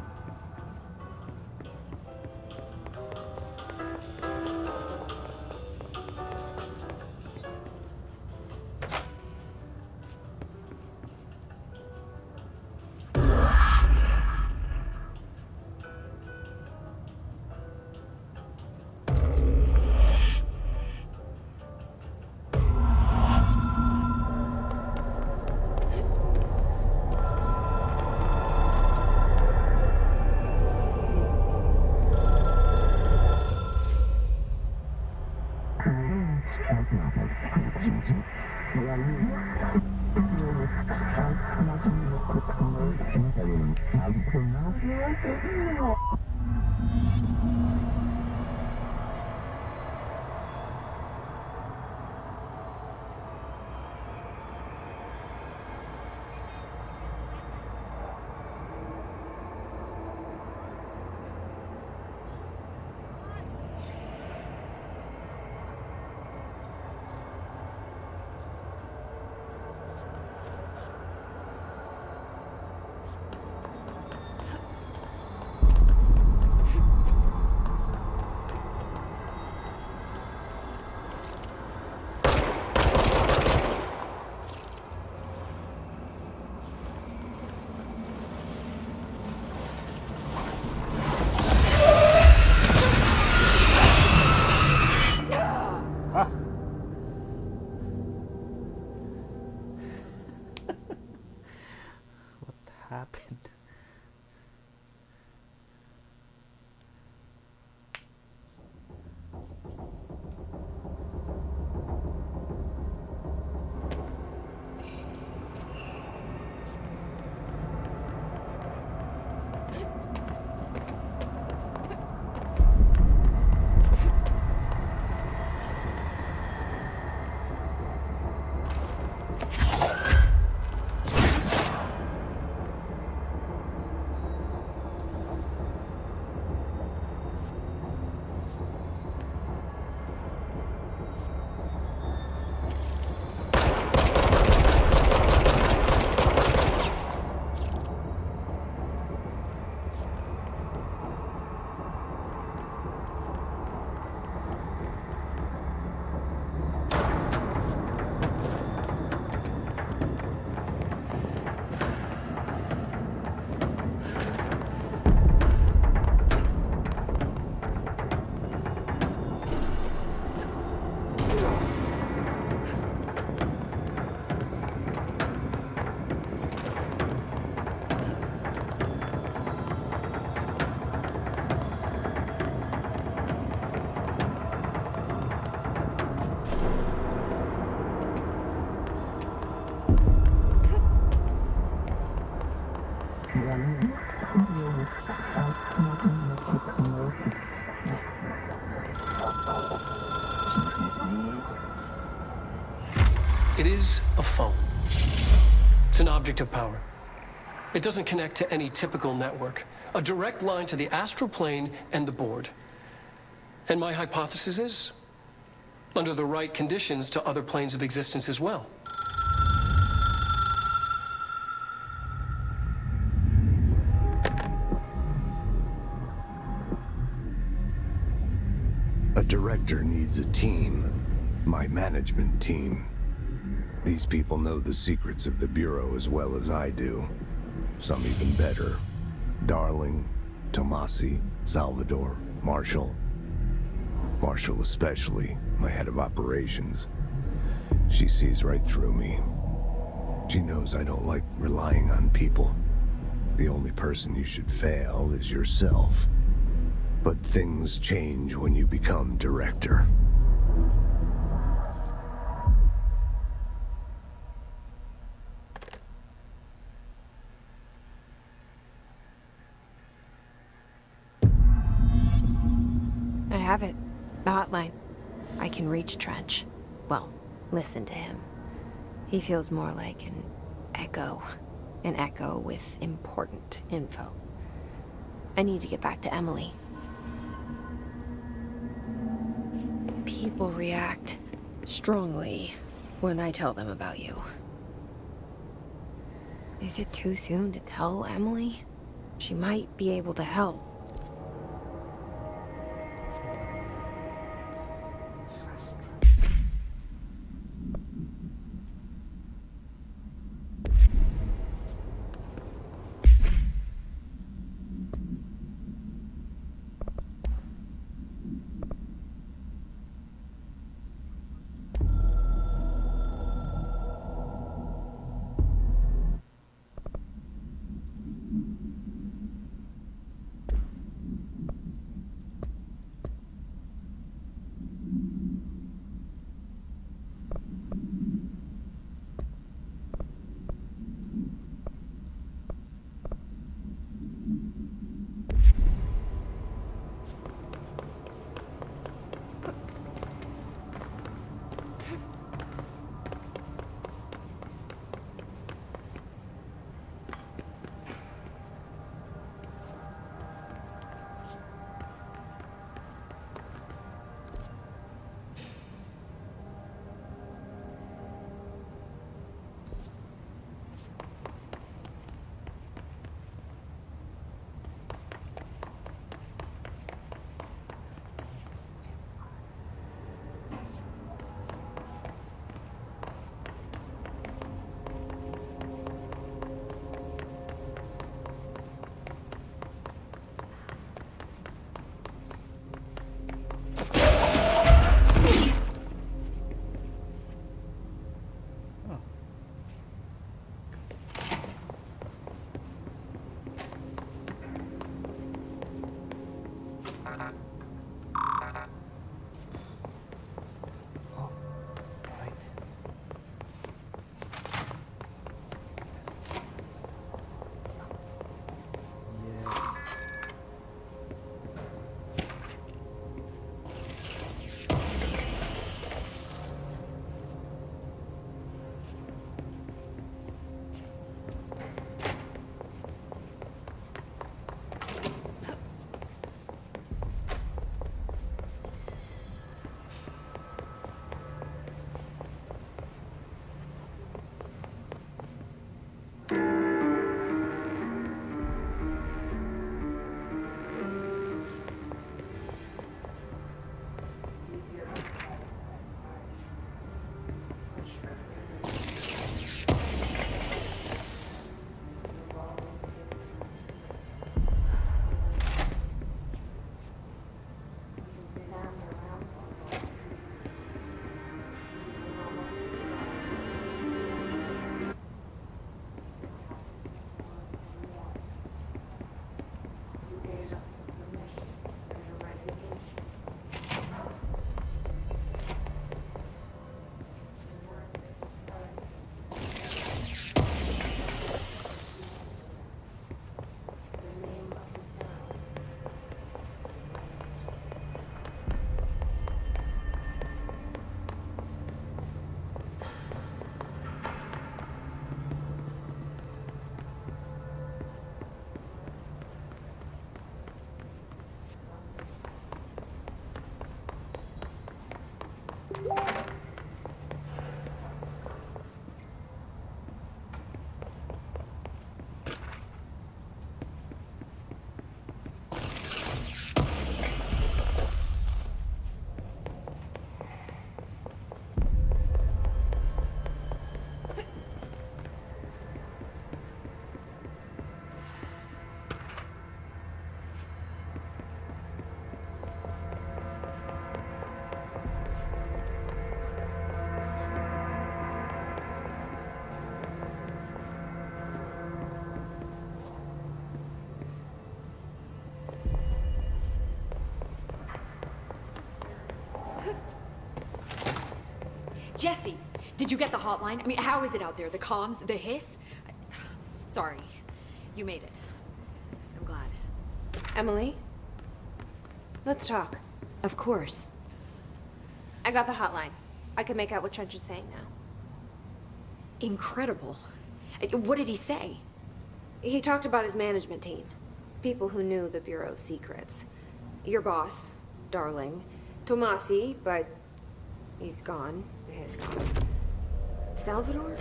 Happened. It is a phone. It's an object of power. It doesn't connect to any typical network. A direct line to the astral plane and the board. And my hypothesis is, under the right conditions, to other planes of existence as well. A director needs a team. My management team. These people know the secrets of the Bureau as well as I do. Some even better. Darling, Tomasi, Salvador, Marshall. Marshall especially, my head of operations. She sees right through me. She knows I don't like relying on people. The only person you should fail is yourself. But things change when you become director. I have it. The hotline. I can reach Trench. Well, listen to him. He feels more like an echo. An echo with important info. I need to get back to Emily. People react strongly when I tell them about you. Is it too soon to tell Emily? She might be able to help. Jesse, did you get the hotline? I mean, how is it out there? The comms? The hiss? Sorry. You made it. I'm glad. Emily? Let's talk. Of course. I got the hotline. I can make out what Trench is saying now. Incredible. What did he say? He talked about his management team. People who knew the Bureau's secrets. Your boss, Darling. Tomasi, but he's gone. He's gone. Salvador?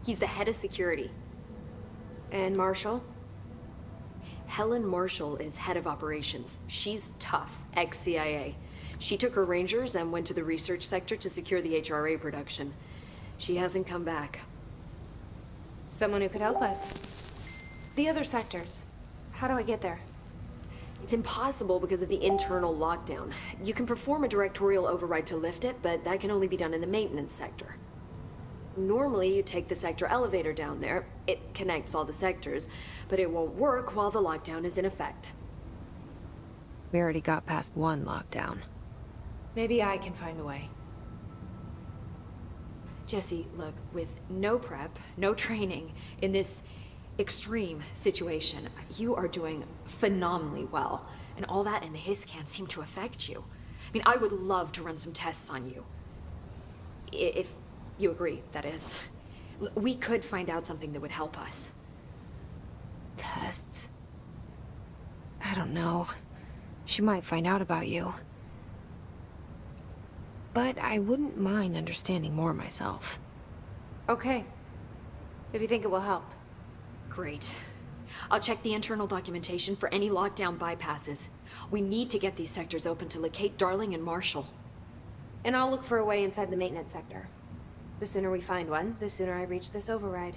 He's the head of security. And Marshall? Helen Marshall is head of operations. She's tough, ex-CIA. She took her Rangers and went to the research sector to secure the HRA production. She hasn't come back. Someone who could help us. The other sectors. How do I get there? It's impossible because of the internal lockdown. You can perform a directorial override to lift it, but that can only be done in the maintenance sector. Normally, you take the sector elevator down there. It connects all the sectors, but it won't work while the lockdown is in effect. We already got past one lockdown. Maybe I can find a way. Jesse, look, with no prep, no training, in this extreme situation, you are doing phenomenally well. And all that and the hiss can't seem to affect you. I mean, I would love to run some tests on you. If you agree, that is. We could find out something that would help us. Tests? I don't know. She might find out about you. But I wouldn't mind understanding more myself. Okay. If you think it will help. Great. I'll check the internal documentation for any lockdown bypasses. We need to get these sectors open to locate Darling and Marshall. And I'll look for a way inside the maintenance sector. The sooner we find one, the sooner I reach this override.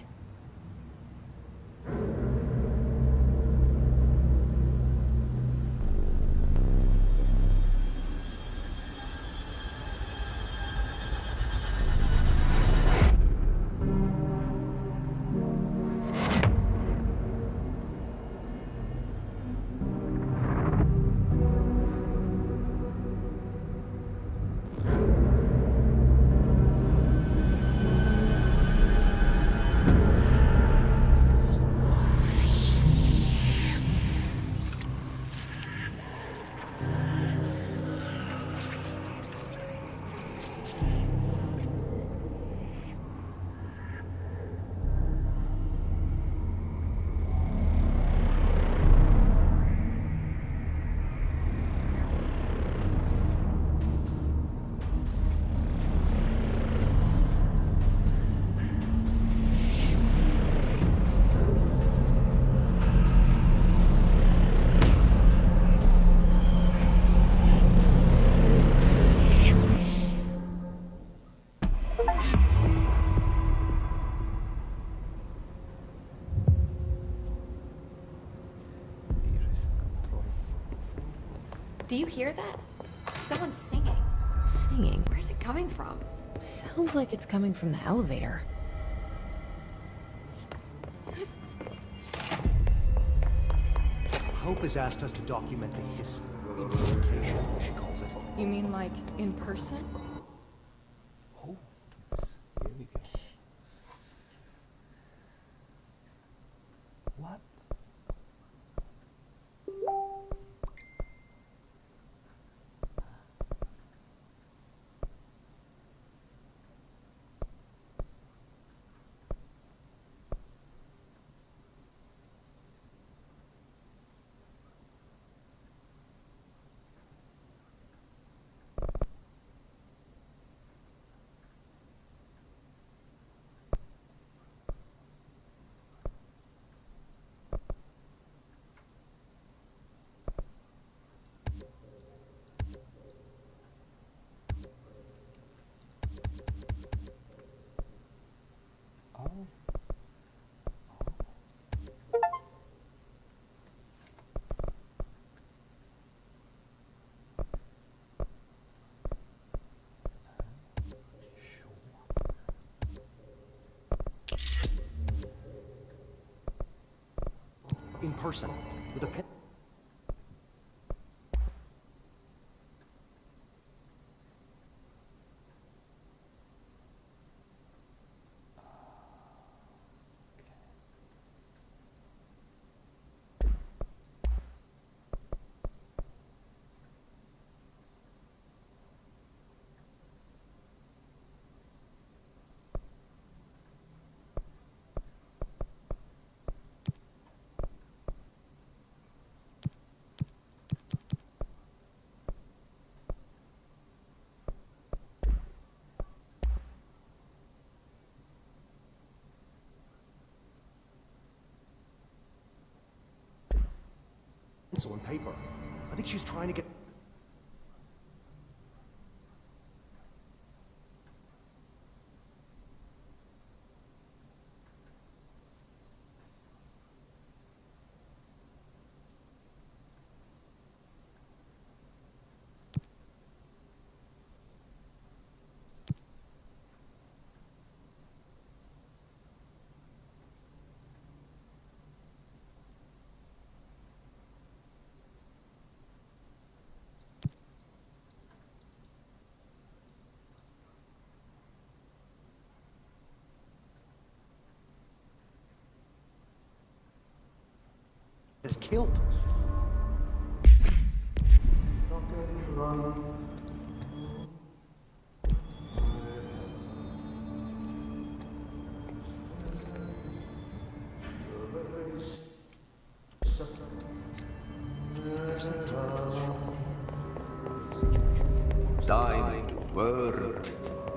Do you hear that? Someone's singing. Singing? Where's it coming from? Sounds like it's coming from the elevator. Hope has asked us to document the hiss implementation, she calls it. You mean like in person? Oh, here we go. What? In person, with a pen. pencil and paper. I think she's trying to get... is killed. Time to work.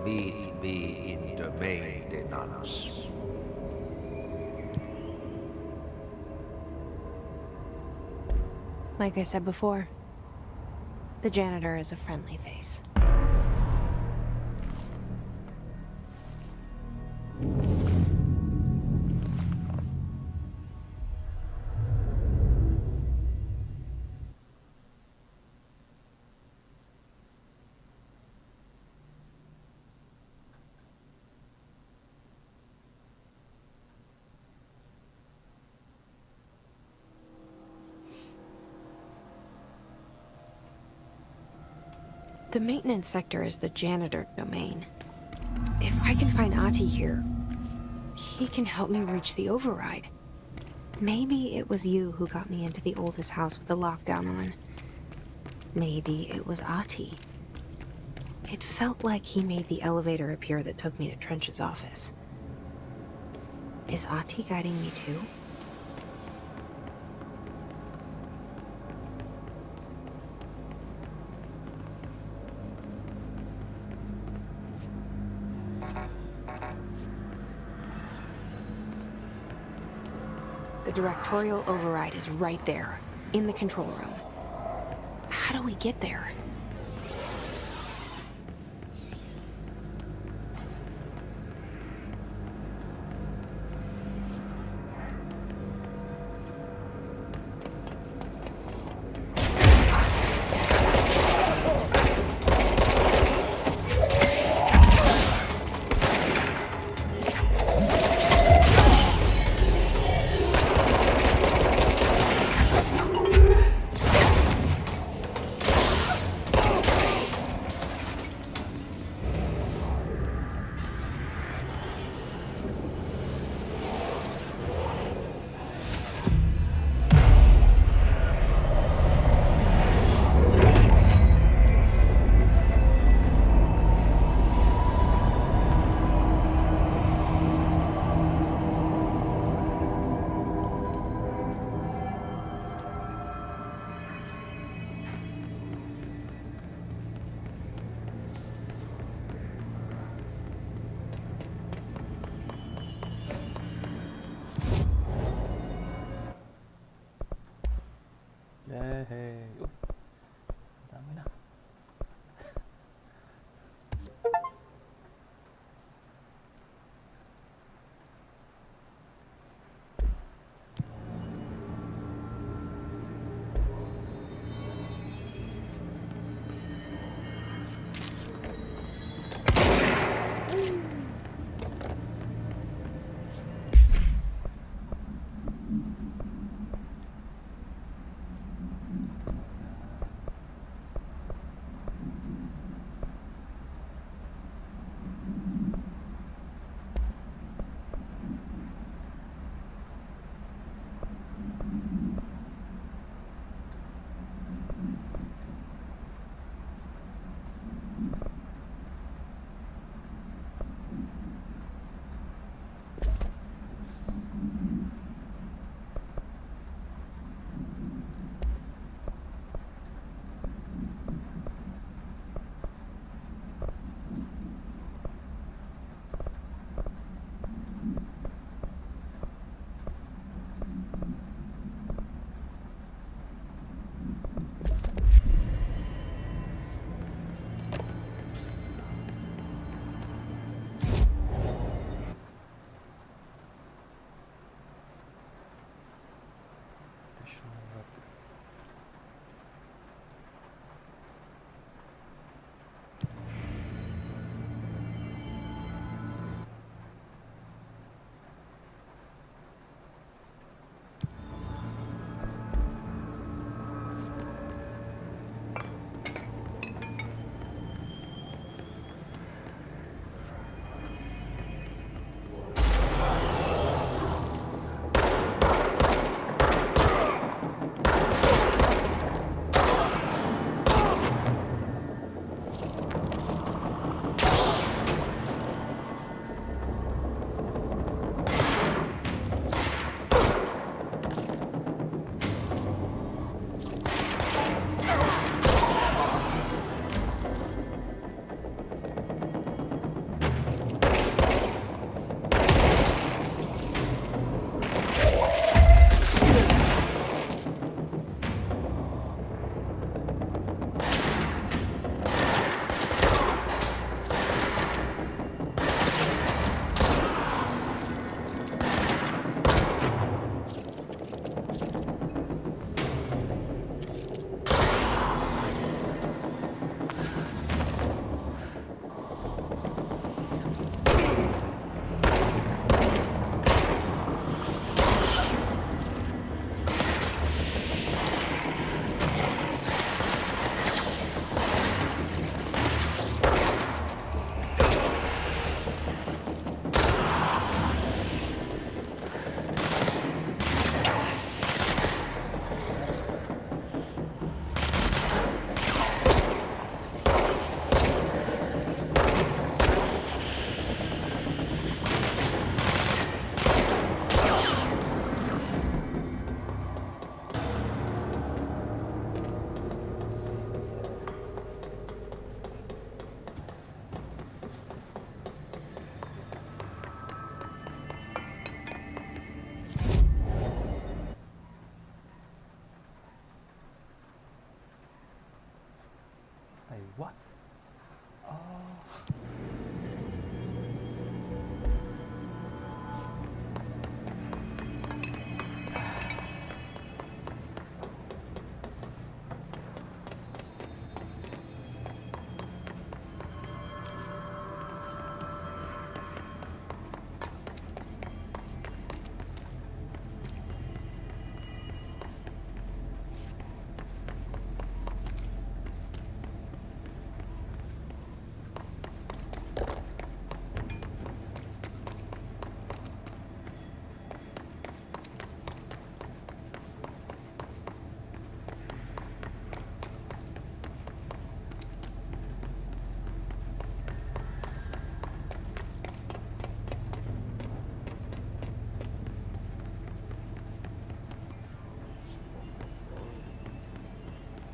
Meet me in the maintenance. Like I said before, the janitor is a friendly face. The maintenance sector is the janitor domain. If I can find Ahti here, he can help me reach the override. Maybe it was you who got me into the oldest house with the lockdown on. Maybe it was Ahti. It felt like he made the elevator appear that took me to Trench's office. Is Ahti guiding me too? The directorial override is right there, in the control room. How do we get there? Yay. Dami na.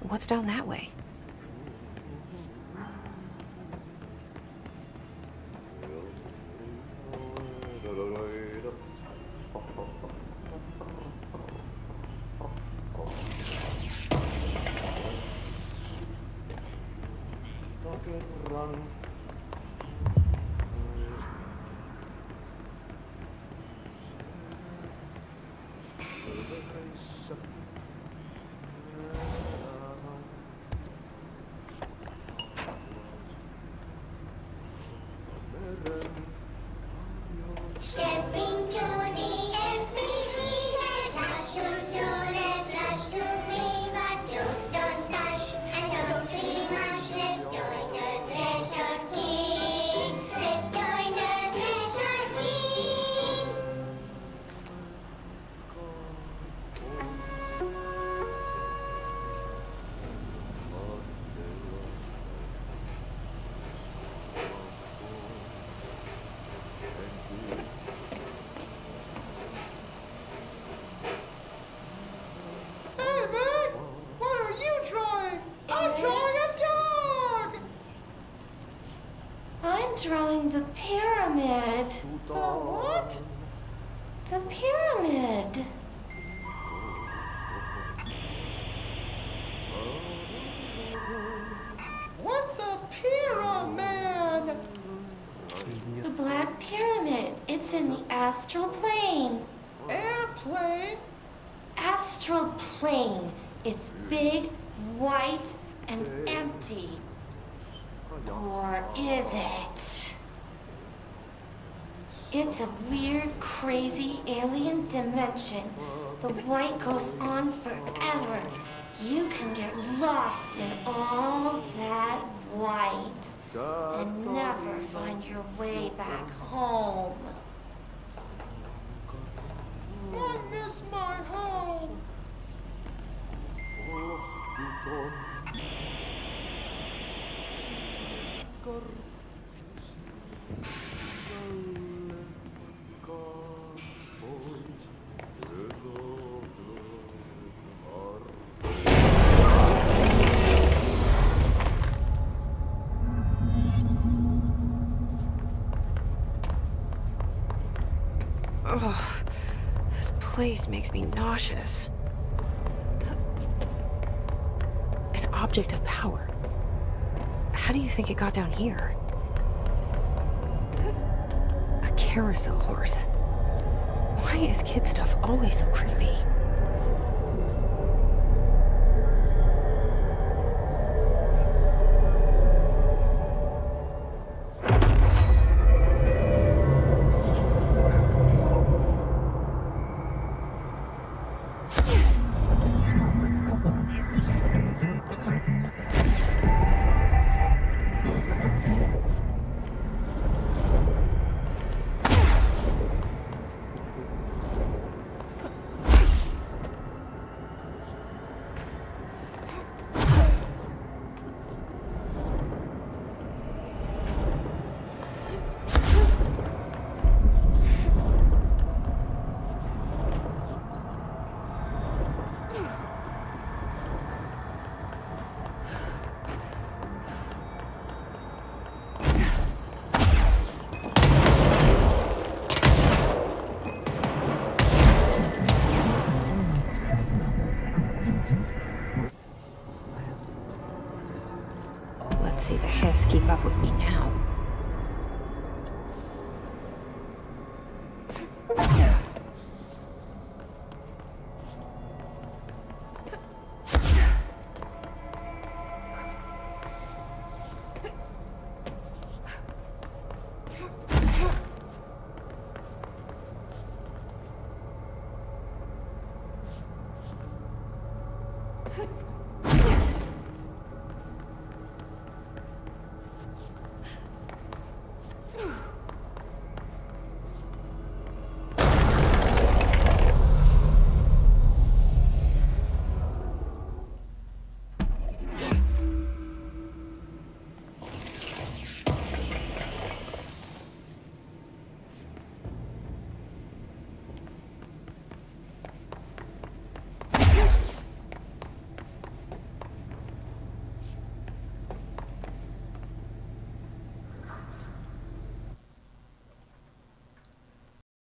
What's down that way? Stepping to the FBC, there's lots to do, there's lots to be, but you don't touch and don't see much. Let's join the Thresher Kids. Let's join the Thresher Kids. Hey, Mac! What are you drawing? I'm drawing a dog! I'm drawing the pyramid. The what? The pyramid. What's a pyramid? The Black Pyramid. It's in the astral plane. Airplane? Astral plane. It's big, white, and empty. Or is it? It's a weird, crazy alien dimension. The white goes on forever. You can get lost in all that white and never find your way back home. I miss my home. Ugh, this place makes me nauseous. An object of power. How do you think it got down here? A carousel horse. Why is kid stuff always so creepy? Let's see the Hiss keep up with me now.